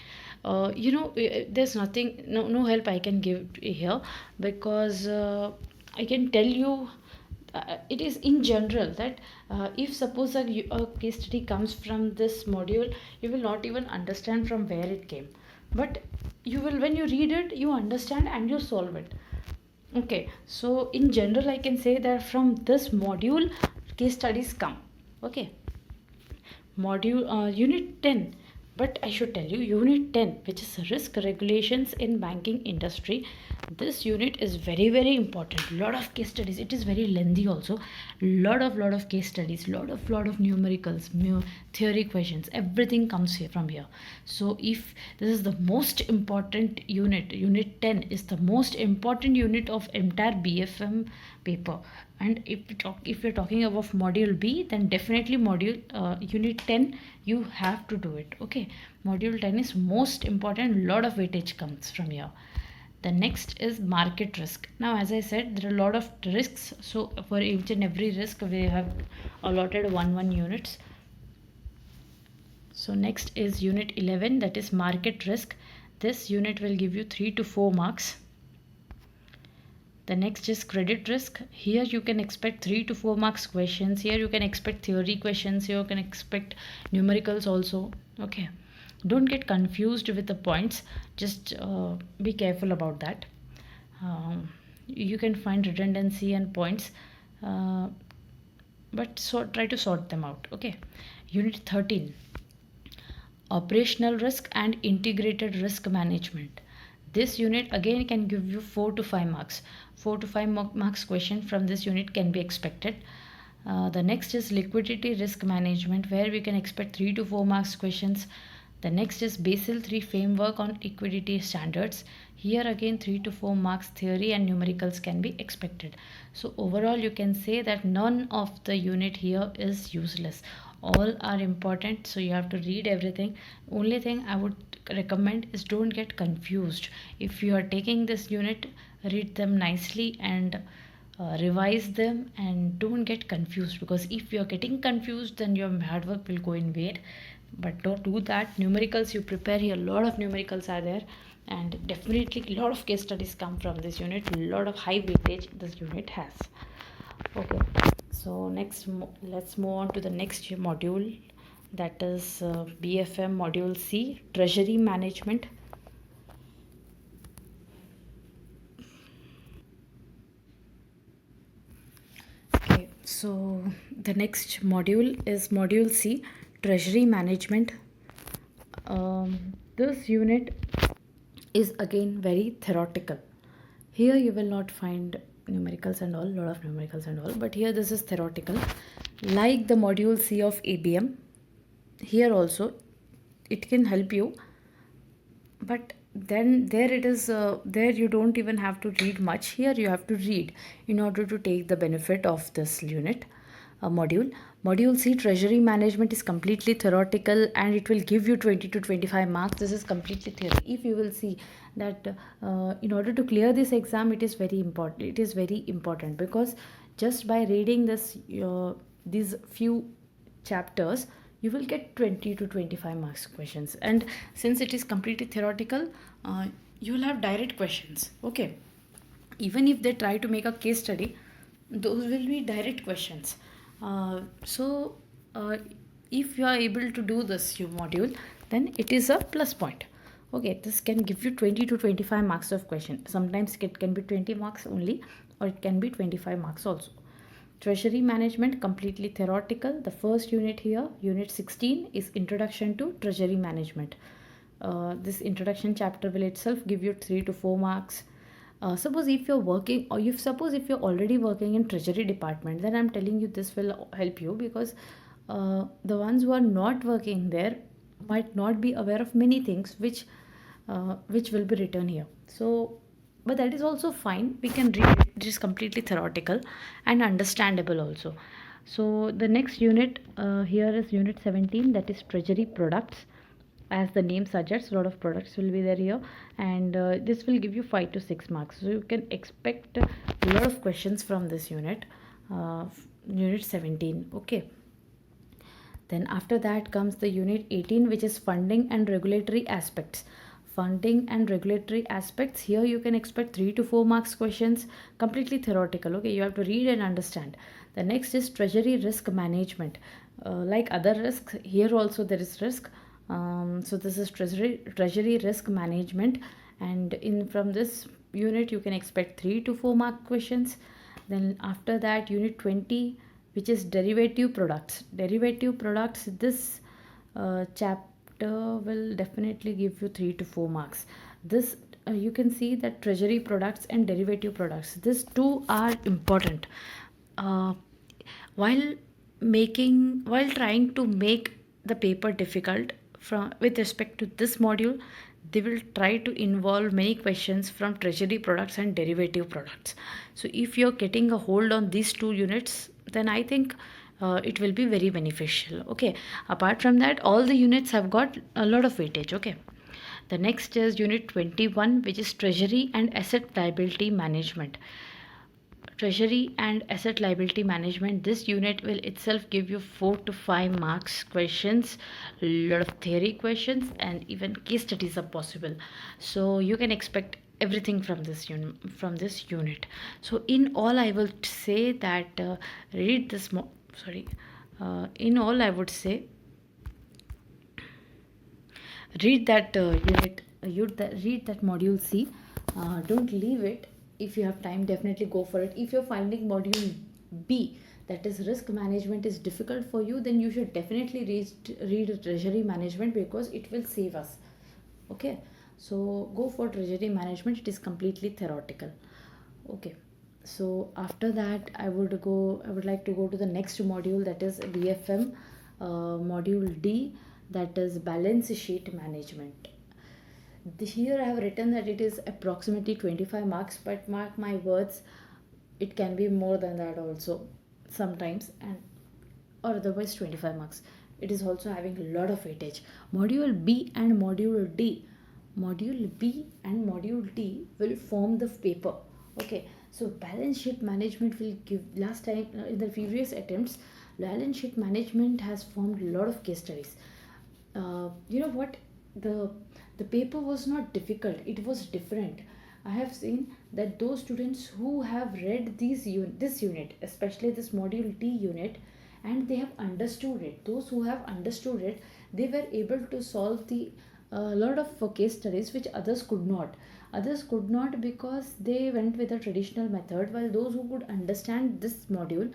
There's no help I can give here, because I can tell you it is in general that if suppose a case study comes from this module, you will not even understand from where it came, but you will, when you read it, you understand and you solve it. Okay, so in general I can say that from this module case studies come. Okay, module unit 10, but I should tell you, unit 10, which is risk regulations in banking industry, this unit is very important. Lot of case studies, it is very lengthy also, lot of case studies, lot of numericals, theory questions, everything comes here from here. So if this is the most important unit 10 is the most important unit of entire BFM paper. And if you're talking about module B, then definitely unit 10 you have to do it. Okay, module 10 is most important, lot of weightage comes from here. The next is market risk. Now, as I said, there are a lot of risks, so for each and every risk we have allotted one units. So next is unit 11, that is market risk. This unit will give you 3 to 4 marks. The next is credit risk. Here you can expect 3 to 4 marks questions. Here you can expect theory questions. Here you can expect numericals also. Okay. Don't get confused with the points. Just be careful about that. You can find redundancy and points, but try to sort them out. Okay. Unit 13, operational risk and integrated risk management. This unit again can give you 4 to 5 marks. 4 to 5 marks question from this unit can be expected. The next is liquidity risk management, where we can expect 3 to 4 marks questions. The next is Basel III framework on liquidity standards. Here again 3 to 4 marks theory and numericals can be expected. So overall you can say that none of the unit here is useless. All are important, so you have to read everything. Only thing I would recommend is don't get confused. If you are taking this unit, read them nicely and revise them, and don't get confused, because if you're getting confused then your hard work will go in vain. But don't do that. Numericals you prepare here, a lot of numericals are there, and definitely a lot of case studies come from this unit. A lot of high weightage this unit has. Okay, so next let's move on to the next module, that is BFM module C, treasury management. Okay, so the next module is module C, treasury management. This unit is again very theoretical. Here you will not find numericals and all, lot of numericals and all, but here this is theoretical. Like the module C of ABM, here also it can help you, but then there it is, there you don't even have to read much. Here you have to read in order to take the benefit of this unit. Module C, treasury management, is completely theoretical and it will give you 20 to 25 marks. This is completely theory. If you will see that in order to clear this exam, it is very important. It is very important because just by reading this these few chapters, you will get 20 to 25 marks questions. And since it is completely theoretical, you will have direct questions. Okay, even if they try to make a case study, those will be direct questions. So if you are able to do this module, then it is a plus point. Okay, this can give you 20 to 25 marks of question. Sometimes it can be 20 marks only, or it can be 25 marks also. Treasury management, completely theoretical. The first unit here, unit 16, is introduction to treasury management. This introduction chapter will itself give you 3 to 4 marks. Suppose if you're working, or if you're already working in treasury department, then I'm telling you this will help you, because the ones who are not working there might not be aware of many things which will be written here. So but that is also fine, we can read it. It is completely theoretical and understandable also. So the next unit here is unit 17, that is treasury products. As the name suggests, a lot of products will be there here, and this will give you 5 to 6 marks. So you can expect a lot of questions from this unit, unit 17. Okay, then after that comes the unit 18, which is funding and regulatory aspects. Funding and regulatory aspects, here you can expect 3 to 4 marks questions, completely theoretical. Okay, you have to read and understand. The next is treasury risk management. Like other risks, here also there is risk. So this is treasury risk management, and from this unit you can expect 3 to 4 mark questions. Then after that, unit 20, which is derivative products. Derivative products, this chapter will definitely give you 3 to 4 marks. This you can see that treasury products and derivative products, these two are important. While trying to make the paper difficult with respect to this module, they will try to involve many questions from treasury products and derivative products. So if you're getting a hold on these two units, then I think it will be very beneficial. Okay, apart from that, all the units have got a lot of weightage. Okay, the next is unit 21, which is treasury and asset liability management. treasury and asset liability management. This unit will itself give you 4 to 5 marks questions, a lot of theory questions, and even case studies are possible. So you can expect everything from this unit. So in all, I will say that read this sorry in all, I would say read that read that module C. Don't leave it. If you have time, definitely go for it. If you're finding module B, that is risk management, is difficult for you, then you should definitely read treasury management, because it will save us. Okay, so go for treasury management. It is completely theoretical. Okay, so after that, I would like to go to the next module, that is BFM, module D, that is balance sheet management. Here I have written that it is approximately 25 marks, but mark my words, it can be more than that also sometimes, and or otherwise 25 marks. It is also having a lot of weightage. Module B and module D, module B and module D will form the paper. Okay, so balance sheet management will give, last time in the previous attempts, balance sheet management has formed a lot of case studies. You know what, the the paper was not difficult, it was different. I have seen that those students who have read this unit, especially this module D unit, and they have understood it, those who have understood it, they were able to solve the lot of case studies which others could not, because they went with a traditional method, while those who could understand this module,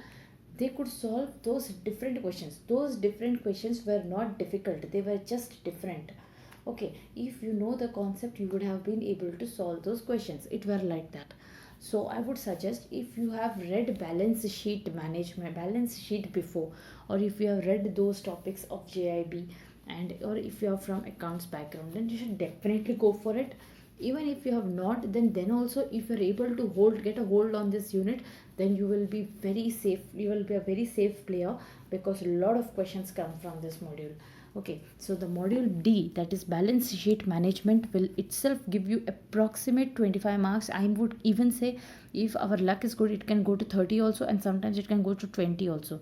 they could solve those different questions. Those different questions were not difficult, they were just different. Okay, if you know the concept, you would have been able to solve those questions. It were like that. So I would suggest, if you have read balance sheet management, balance sheet before, or if you have read those topics of JIB, and or if you are from accounts background, then you should definitely go for it. Even if you have not, then also, if you are able to get a hold on this unit, then you will be very safe, you will be a very safe player, because a lot of questions come from this module. Okay, so the module D, that is balance sheet management, will itself give you approximate 25 marks. I would even say, if our luck is good, it can go to 30 also, and sometimes it can go to 20 also.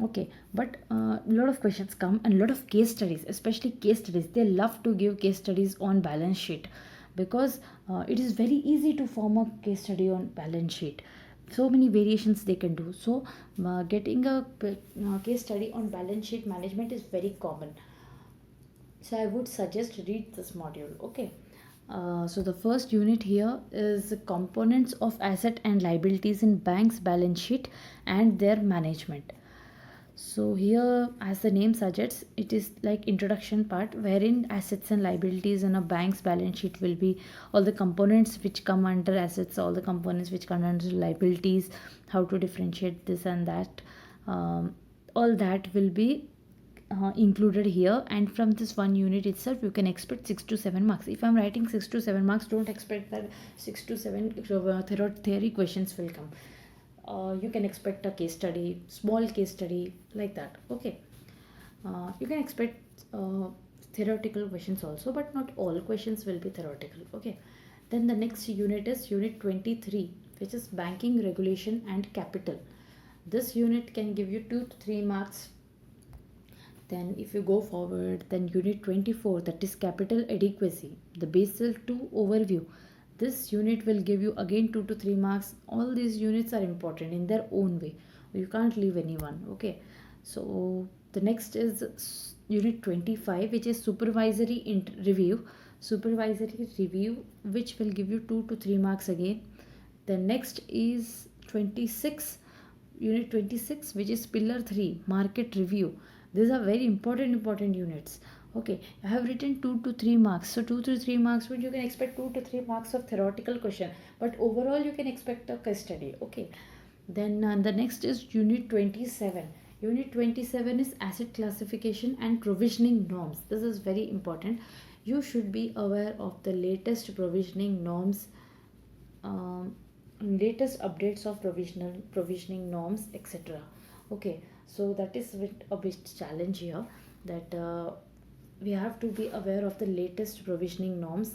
Okay, but a lot of questions come, and a lot of case studies, especially case studies, they love to give case studies on balance sheet, because it is very easy to form a case study on balance sheet. So many variations they can do. So getting a case study on balance sheet management is very common. So I would suggest read this module. Okay, so the first unit here is the components of asset and liabilities in bank's balance sheet and their management. So here, as the name suggests, it is like introduction part, wherein assets and liabilities in a bank's balance sheet will be all the components which come under assets, all the components which come under liabilities, how to differentiate this and that. All that will be included here, and from this one unit itself, you can expect 6 to 7 marks. If I'm writing 6 to 7 marks, don't expect that 6 to 7 theory questions will come. You can expect a case study, small case study, like that. Okay, you can expect theoretical questions also, but not all questions will be theoretical. Okay, then the next unit is unit 23, which is banking regulation and capital. This unit can give you 2 to 3 marks. Then if you go forward, then unit 24, that is capital adequacy, the Basel II overview. This unit will give you again 2 to 3 marks. All these units are important in their own way, you can't leave anyone. Okay, so the next is unit 25, which is supervisory review, which will give you 2 to 3 marks again. The next is 26, unit 26, which is pillar 3, market review. These are very important units. Okay, I have written 2 to 3 marks. So 2 to 3 marks, but you can expect 2 to 3 marks of theoretical question, but overall you can expect a case study. Okay, then the next is unit 27. Unit 27 is asset classification and provisioning norms. This is very important. You should be aware of the latest provisioning norms, latest updates of provisioning norms, etc. Okay, so that is a bit challenge here, that we have to be aware of the latest provisioning norms.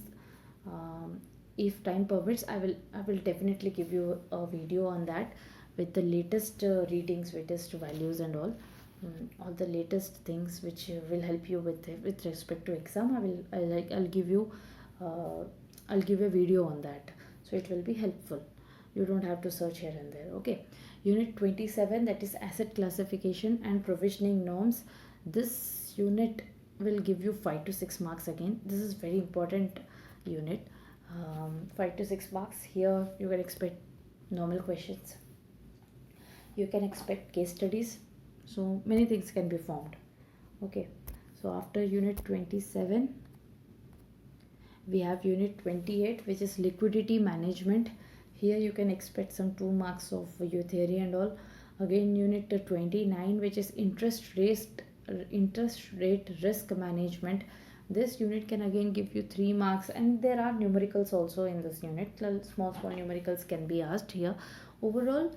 if time permits, I will definitely give you a video on that with the latest readings, latest values and all the latest things which will help you with respect to exam. I'll give you uh, I'll give a video on that, so it will be helpful. You don't have to search here and there. Okay, unit 27, that is asset classification and provisioning norms. This unit will give you 5 to 6 marks. Again, this is very important unit. 5 to 6 marks. Here you can expect normal questions, you can expect case studies, so many things can be formed. Okay, so after unit 27 we have unit 28, which is liquidity management. Here you can expect some 2 marks of your theory and all. Again, unit 29, which is interest rate risk management. This unit can again give you 3 marks, and there are numericals also in this unit. Small numericals can be asked here. Overall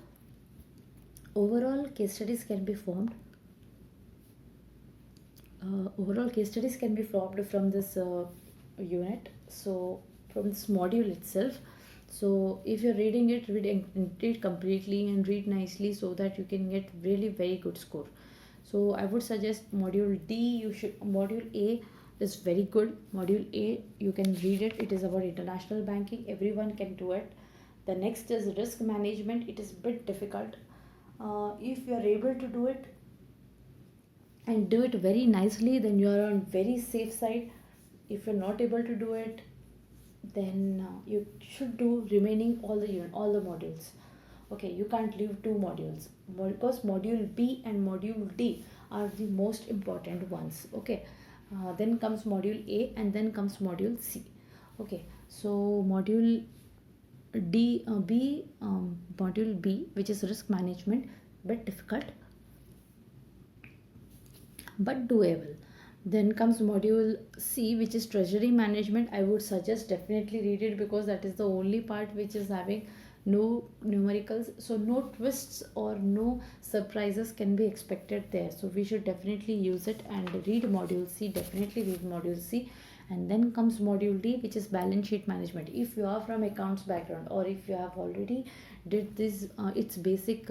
case studies can be formed. Overall case studies can be formed from this unit, so from this module itself. So if you're reading it, read completely and read nicely, so that you can get really very good score. So I would suggest module D. Module A is very good. Module A, you can read it. It is about international banking. Everyone can do it. The next is risk management. It is a bit difficult. If you are able to do it and do it very nicely, then you are on very safe side. If you're not able to do it, then you should do remaining all the modules. Okay, you can't leave 2 modules, because module B and module D are the most important ones. Okay, then comes module A, and then comes module C. Okay, so module B, which is risk management, bit difficult but doable. Then comes module C, which is treasury management. I would suggest definitely read it, because that is the only part which is having no numericals, so no twists or no surprises can be expected there. So we should definitely use it and read module C. Definitely read module C. And then comes module D, which is balance sheet management. If you are from accounts background, or if you have already did this, its basic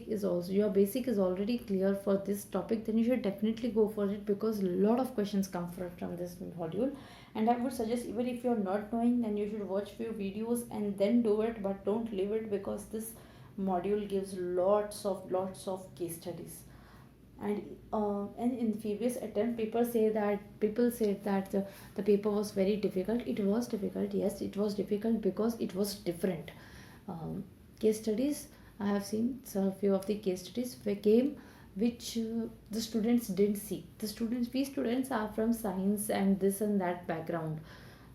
is also, your basic is already clear for this topic, then you should definitely go for it, because a lot of questions come from this module. And I would suggest, even if you're not knowing, then you should watch few videos and then do it, but don't leave it, because this module gives lots of case studies. And in the previous attempt, people say that the paper was very difficult. It was difficult, yes, it was difficult, because it was different. Case studies, I have seen so few of the case studies came, which the students didn't see. We students are from science and this and that background.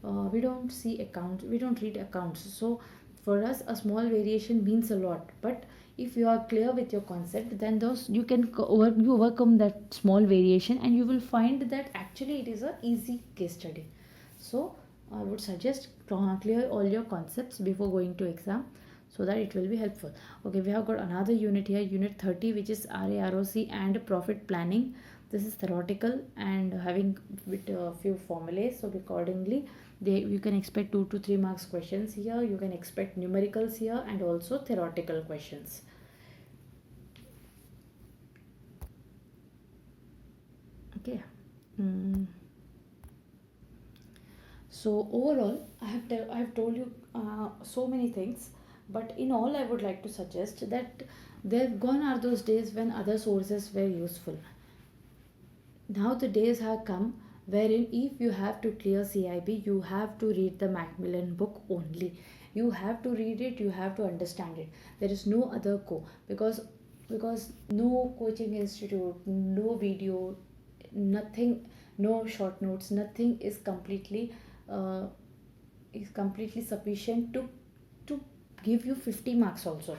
We don't see accounts, we don't read accounts, so for us a small variation means a lot. But if you are clear with your concept, then those you can you overcome that small variation, and you will find that actually it is a easy case study. So I would suggest clear all your concepts before going to exam, so that it will be helpful. Okay, we have got another unit here, unit 30, which is RAROC and profit planning. This is theoretical and having with a few formulas, so accordingly you can expect 2 to 3 marks questions here. You can expect numericals here, and also theoretical questions. Okay. So overall, I have told you so many things, but in all, I would like to suggest that there gone are those days when other sources were useful. Now the days have come wherein if you have to clear CIB, you have to read the Macmillan book only. You have to read it, you have to understand it. There is no other because no coaching institute, no video, nothing, no short notes, nothing uh, is completely sufficient to give you 50 marks also.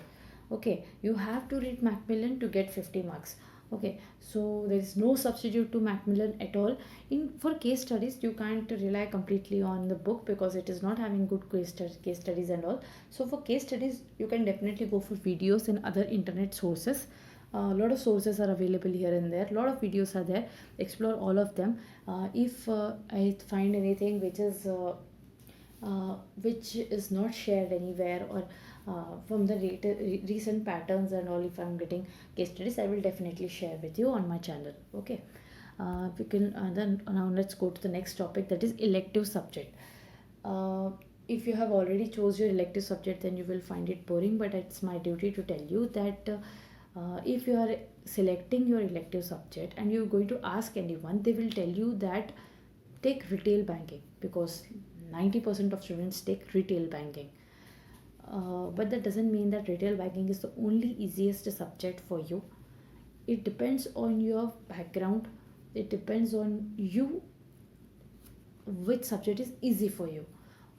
Okay, you have to read Macmillan to get 50 marks. Okay, so there is no substitute to Macmillan at all. In for case studies, you can't rely completely on the book, because it is not having good case studies and all. So for case studies, you can definitely go for videos and other internet sources. A lot of sources are available here and there. A lot of videos are there. Explore all of them. If I find anything which is not shared anywhere, or from the recent patterns and all. If I'm getting case studies, I will definitely share with you on my channel. Okay. We can then now let's go to the next topic, that is elective subject. uh, if you have already chose your elective subject, then you will find it boring, but it's my duty to tell you that if you are selecting your elective subject and you're going to ask anyone, they will tell you that take retail banking, because 90% of students take retail banking. But that doesn't mean that retail banking is the only easiest subject for you. It depends on your background, it depends on you, which subject is easy for you.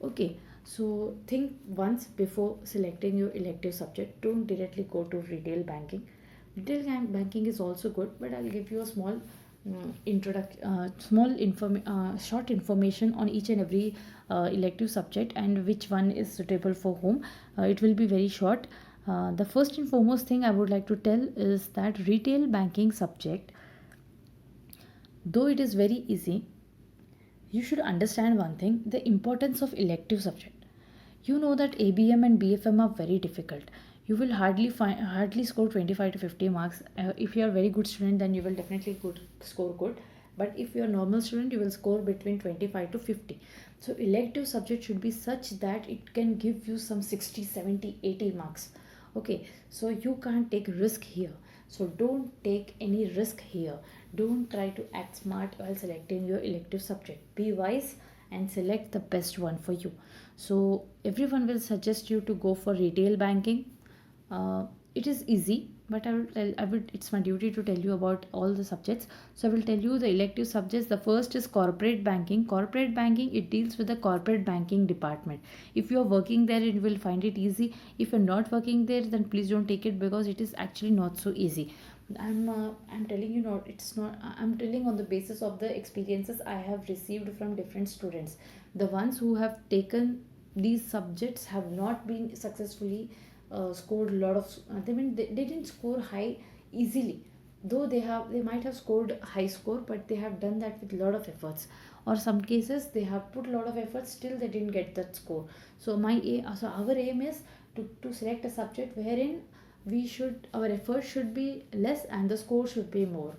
Okay, so think once before selecting your elective subject. Don't directly go to retail banking. Banking is also good, but I'll give you a small short information on each and every elective subject and which one is suitable for whom. It will be very short. The first and foremost thing I would like to tell is that retail banking subject, though it is very easy, you should understand one thing: the importance of elective subject. You know that ABM and BFM are very difficult. You will hardly score 25 to 50 marks. If you are a very good student, then you will definitely score good. But if you are a normal student, you will score between 25 to 50. So elective subject should be such that it can give you some 60, 70, 80 marks. Okay, so you can't take risk here. So don't take any risk here. Don't try to act smart while selecting your elective subject. Be wise and select the best one for you. So everyone will suggest you to go for retail banking. It is easy, but it's my duty to tell you about all the subjects. So I will tell you the elective subjects. The first is corporate banking. Corporate banking, it deals with the corporate banking department. If you are working there, you will find it easy. If you're not working there, then please don't take it, because it is actually not so easy. I'm telling you, not it's not I'm telling on the basis of the experiences I have received from different students. The ones who have taken these subjects have not been successfully scored a lot of they didn't score high easily, though they might have scored high score, but they have done that with a lot of efforts, or some cases they have put a lot of efforts, still they didn't get that score. So our aim is to select a subject wherein we should our effort should be less and the score should be more.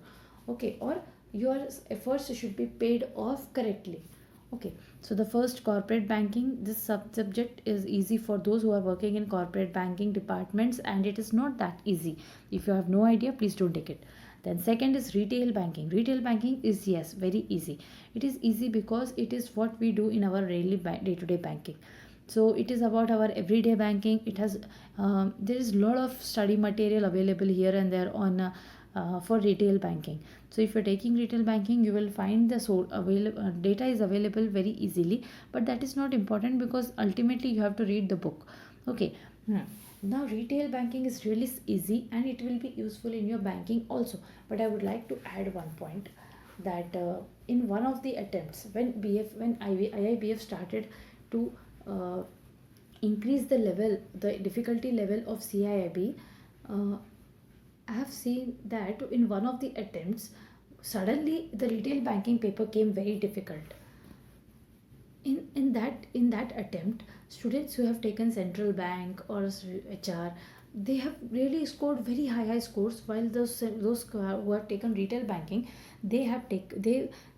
Okay, or your efforts should be paid off correctly. Okay, so the first, corporate banking. This subject is easy for those who are working in corporate banking departments, and it is not that easy. If you have no idea, please don't take it. Then second is retail banking. Retail banking is, yes, very easy. It is easy because it is what we do in our daily day-to-day banking. So it is about our everyday banking. It has there is a lot of study material available here and there on for retail banking. So if you're taking retail banking, you will find the data is available very easily, but that is not important, because ultimately you have to read the book. Okay. Now retail banking is really easy and it will be useful in your banking also. But I would like to add one point, that in one of the attempts, when IIBF started to uh, increase the difficulty level of CIIB, uh, I have seen that in one of the attempts, suddenly the retail banking paper came very difficult. In that attempt, students who have taken central bank or HR, they have really scored very high scores, while those who have taken retail banking, they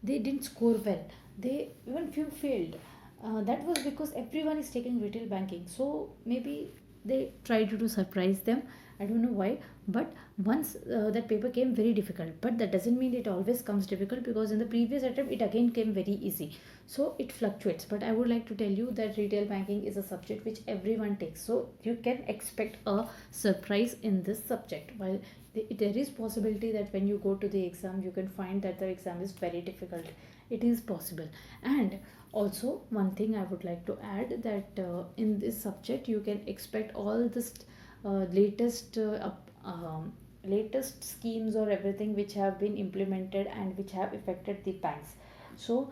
didn't score well. They even few failed. That was because everyone is taking retail banking, so maybe they tried to surprise them. I don't know why, but once that paper came very difficult, but that doesn't mean it always comes difficult, because in the previous attempt it again came very easy. So it fluctuates, but I would like to tell you that retail banking is a subject which everyone takes, so you can expect a surprise in this subject. While there is possibility that when you go to the exam, you can find that the exam is very difficult. It is possible. And also, one thing I would like to add, that in this subject you can expect all this latest schemes or everything which have been implemented and which have affected the banks. So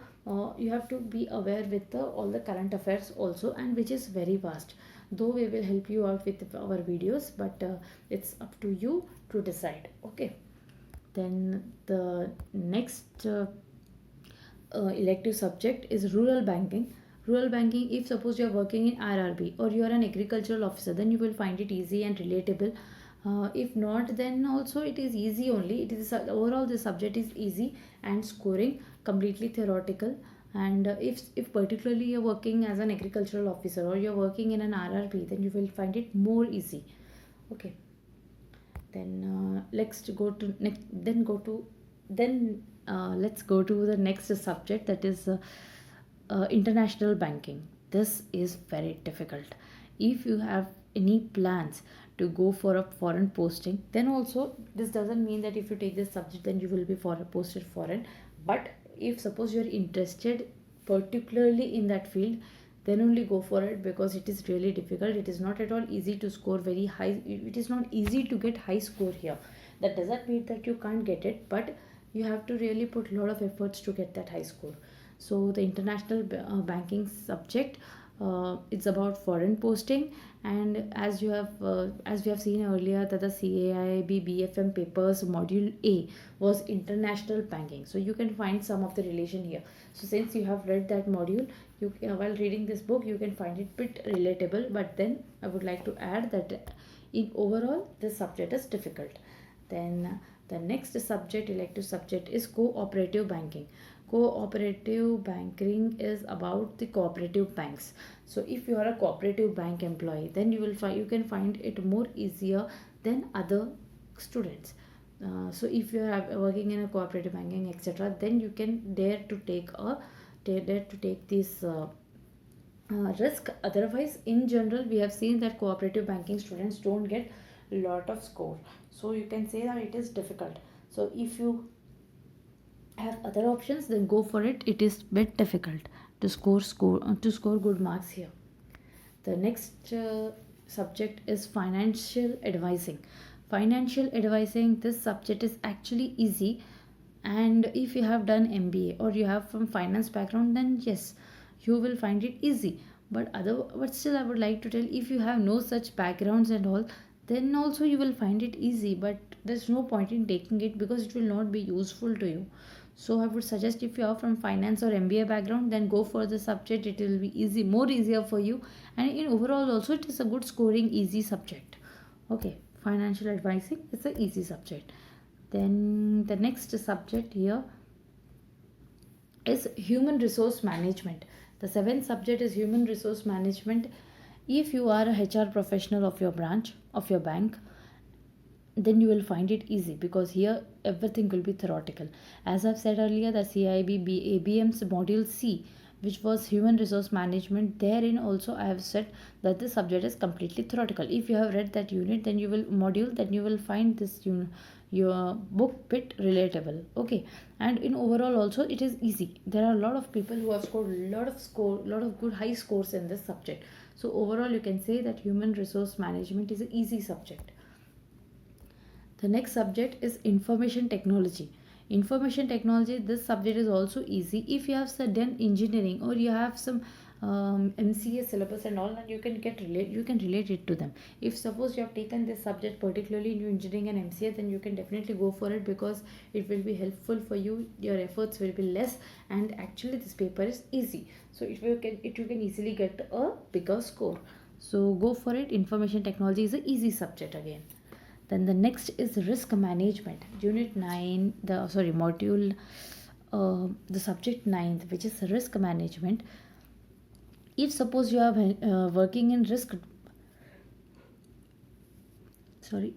you have to be aware with all the current affairs also, and which is very vast. Though we will help you out with our videos, but it's up to you to decide. Okay. Then the next elective subject is rural banking. Rural banking, if suppose you are working in RRB or you are an agricultural officer, then you will find it easy and relatable. If not, then also it is easy only. It is overall the subject is easy and scoring completely theoretical. And if particularly you're working as an agricultural officer or you're working in an RRB, then you will find it more easy. Okay, then let's go to the next subject, that is international banking. This is very difficult. If you have any plans to go for a foreign posting, then also this doesn't mean that if you take this subject then you will be posted foreign. But if suppose you're interested particularly in that field, then only go for it, because it is really difficult. It is not at all easy to score very high. It is not easy to get high score here. That doesn't mean that you can't get it, but you have to really put a lot of efforts to get that high score. So the international banking subject, it's about foreign posting. And as we have seen earlier, that the CAIB BFM papers module A was international banking, so you can find some of the relation here. So since you have read that module, while reading this book you can find it bit relatable, but then I would like to add that in overall this subject is difficult. Then the next subject, elective subject, is cooperative banking. Cooperative banking is about the cooperative banks. So if you are a cooperative bank employee, then you can find it more easier than other students. So if you are working in a cooperative banking, etc., then you can dare to take this risk. Otherwise, in general, we have seen that cooperative banking students don't get lot of score, so you can say that it is difficult. So if you have other options, then go for it. It is bit difficult to score good marks here. The next subject is financial advising. Financial advising, this subject is actually easy, and if you have done MBA or you have from finance background, then yes, you will find it easy. But still I would like to tell, if you have no such backgrounds and all, then also you will find it easy, but there's no point in taking it because it will not be useful to you. So I would suggest, if you are from finance or MBA background, then go for the subject. It will be easy, more easier for you, and in overall also it is a good scoring easy subject. Okay, financial advising is an easy subject. Then the next subject here is human resource management. The seventh subject is human resource management. If you are a HR professional of your branch, of your bank, then you will find it easy, because here everything will be theoretical. As I've said earlier, the CIB ABM's module C, which was human resource management, therein also I have said that this subject is completely theoretical. If you have read that unit, then you will find this your book bit relatable. Okay, and in overall also it is easy. There are a lot of people who have scored lot of good high scores in this subject. So overall you can say that human resource management is an easy subject. The next subject is information technology. Information technology, this subject is also easy. If you have done engineering or you have some MCA syllabus and all, then you can relate it to them. If suppose you have taken this subject particularly in engineering and MCA, then you can definitely go for it, because it will be helpful for you. Your efforts will be less, and actually this paper is easy. So you can easily get a bigger score. So go for it. Information technology is an easy subject again. Then the next is risk management. Unit 9, module, the subject 9th, which is risk management. If suppose you are working in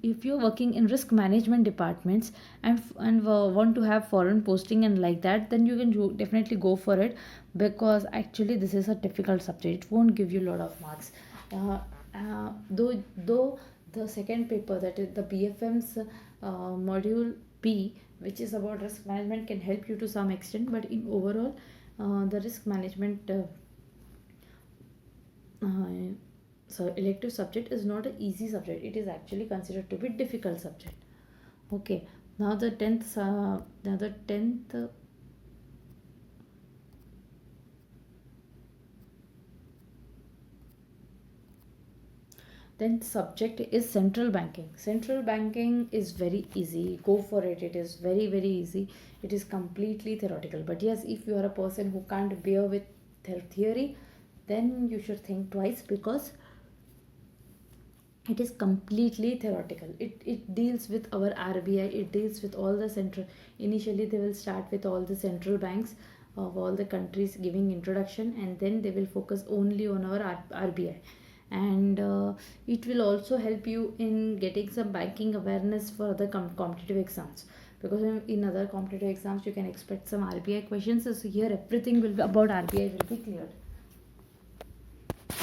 if you're working in risk management departments and want to have foreign posting and like that, then you can definitely go for it, because actually this is a difficult subject. It won't give you a lot of marks. Though the second paper, that is the BFM's module B, which is about risk management, can help you to some extent, but in overall the risk management elective subject is not an easy subject. It is actually considered to be difficult subject. Okay, now the 10th 10th subject is central banking. Central banking is very easy. Go for it. It is very, very easy. It is completely theoretical. But yes, if you are a person who can't bear with theory, then you should think twice, because it is completely theoretical. It deals with our RBI, it deals with all the central. Initially they will start with all the central banks of all the countries giving introduction, and then they will focus only on our RBI. And it will also help you in getting some banking awareness for other competitive exams, because in other competitive exams you can expect some RBI questions. So here everything will be about RBI will be cleared,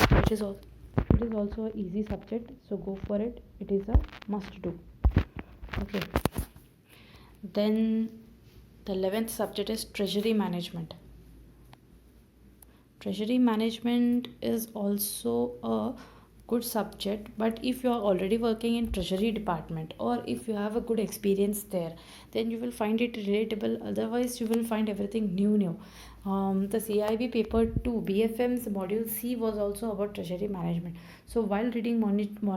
which is all. It is also an easy subject, so go for it. It is a must do. Okay. Then the 11th subject is treasury management. Treasury management is also a good subject, but if you are already working in treasury department, or if you have a good experience there, then you will find it relatable. Otherwise you will find everything new. The CIB paper 2 BFM's module C was also about treasury management. So while reading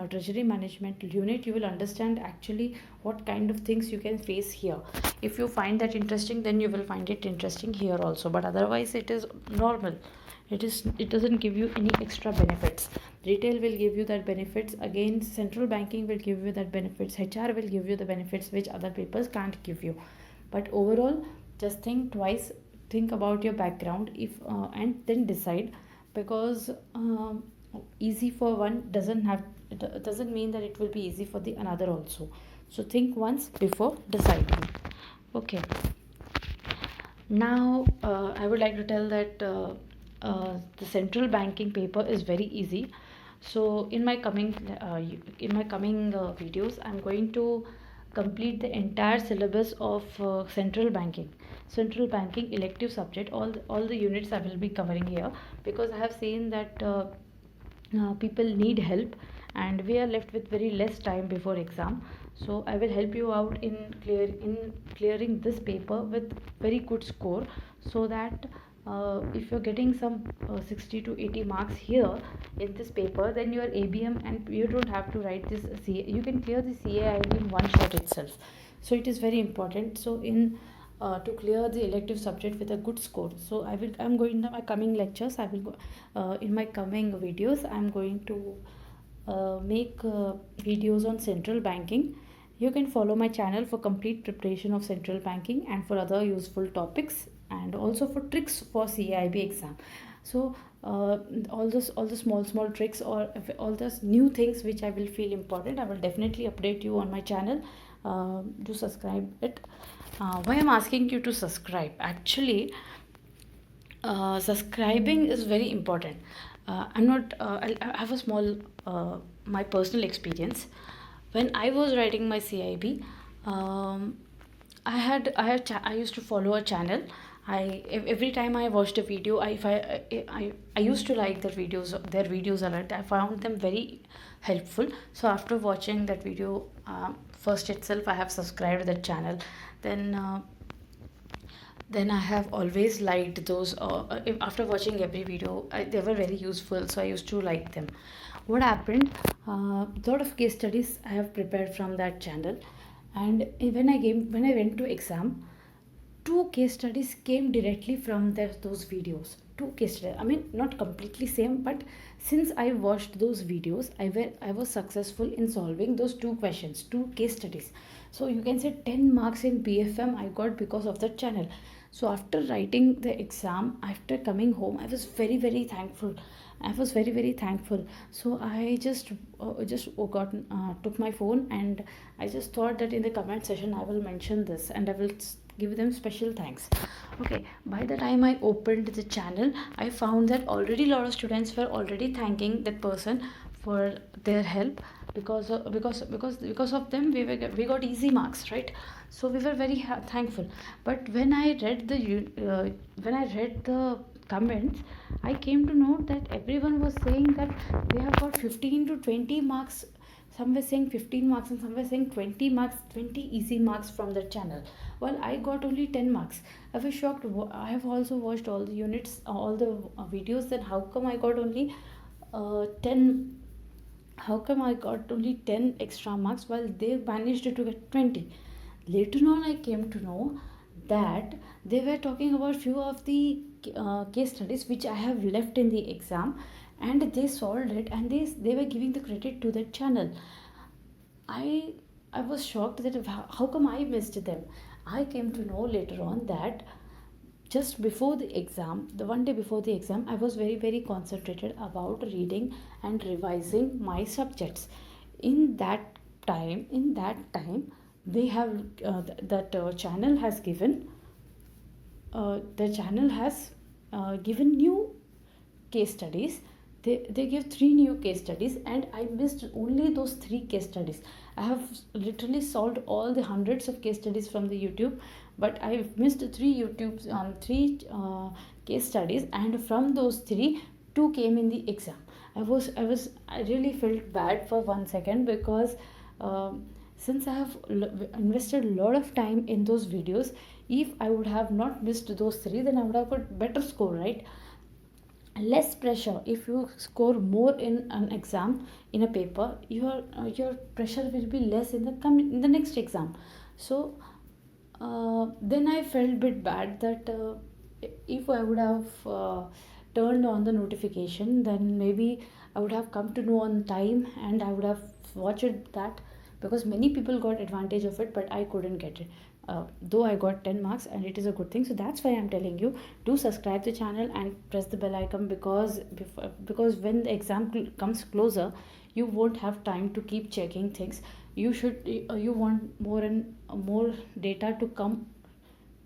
treasury management unit, you will understand actually what kind of things you can face here. If you find that interesting, then you will find it interesting here also, but otherwise it is normal. It doesn't give you any extra benefits. Retail will give you that benefits, again central banking will give you that benefits, HR will give you the benefits which other papers can't give you. But overall, just think twice, think about your background, if and then decide, because easy for one doesn't mean that it will be easy for the another also. So think once before deciding. Okay. Now I would like to tell that the central banking paper is very easy. So in my coming videos, I'm going to complete the entire syllabus of central banking elective subject. All the units I will be covering here, because I have seen that people need help, and we are left with very less time before exam. So I will help you out in clearing this paper with very good score, so that if you're getting some 60 to 80 marks here in this paper, then you are ABM and you don't have to write this CA. You can clear the CAIB in one shot itself. So it is very important. So in to clear the elective subject with a good score, so I'm going to my coming lectures, I will go in my coming videos, I'm going to make videos on central banking. You can follow my channel for complete preparation of central banking and for other useful topics, and also for tricks for CIB exam. So all the small tricks, or all those new things which I will feel important, I will definitely update you on my channel. Do subscribe it. Why I'm asking you to subscribe? Actually, subscribing is very important. I'm not. I have a small my personal experience. When I was writing my CIB, I used to follow a channel. Every time I watched a video, I used to like their videos a lot. I found them very helpful. So after watching that video, first itself I have subscribed to that channel. Then I have always liked those. After watching every video, they were very useful, so I used to like them. What happened? Lot of case studies I have prepared from that channel, and when I went to exam, two case studies came directly from those videos. Two case studies. I mean, not completely same, but since I watched those videos, I was successful in solving those two questions, two case studies. So you can say 10 marks in BFM I got because of that channel. So after writing the exam, after coming home, I was very thankful. I was very thankful. So I just took my phone, and I just thought that in the comment section I will mention this, and I will give them special thanks. Okay, by the time I opened the channel, I found that already a lot of students were already thanking that person for their help, because of them we got easy marks, right? So we were very thankful. But when I read the comments, I came to know that everyone was saying that we have got 15 to 20 marks. Some were saying 15 marks, and some were saying 20 marks, 20 easy marks from the channel. Well, I got only 10 marks. I was shocked. I have also watched all the units, all the videos. Then how come I got only 10? How come I got only 10 extra marks while they managed to get 20? Later on, I came to know that they were talking about few of the case studies which I have left in the exam, and they solved it, and they were giving the credit to that channel. I I was shocked that how come I missed them. I came to know later on that just before the exam, the one day before the exam, I was very concentrated about reading and revising my subjects. In that time they have that channel has given the channel has given new case studies. They give three new case studies, and I missed only those three case studies. I have literally solved all the hundreds of case studies from the YouTube, but I missed three case studies, and from those three, two came in the exam. I really felt bad for 1 second, because since I have invested a lot of time in those videos, if I would have not missed those three, then I would have got better score, right? Less pressure. If you score more in an exam, in a paper, your pressure will be less in the next exam. So then I felt bit bad that if I would have turned on the notification, then maybe I would have come to know on time, and I would have watched that, because many people got advantage of it, but I couldn't get it. Though I got 10 marks, and it is a good thing. So that's why I'm telling you, do subscribe the channel and press the bell icon, because when the exam comes closer, you won't have time to keep checking things. You want more and more data to come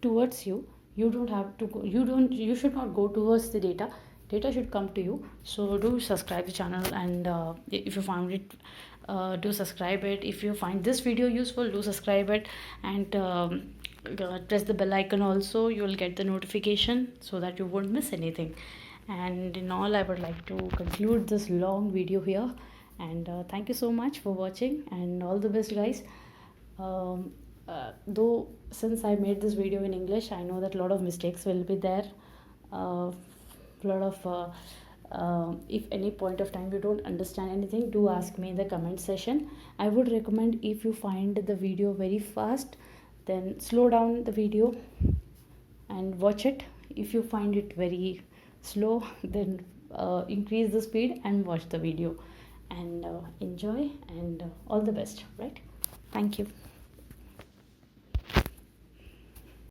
towards you. You don't have to go, you should not go towards the data should come to you. So do subscribe the channel, and if you found it, do subscribe it. If you find this video useful, do subscribe it, and press the bell icon also. You will get the notification so that you won't miss anything. And in all, I would like to conclude this long video here, and thank you so much for watching, and all the best, guys. Though since I made this video in English, I know that a lot of mistakes will be there. Lot of if any point of time you don't understand anything, do ask me in the comment section. I would recommend, if you find the video very fast, then slow down the video and watch it. If you find it very slow, then increase the speed and watch the video, and enjoy, and all the best, right? Thank you.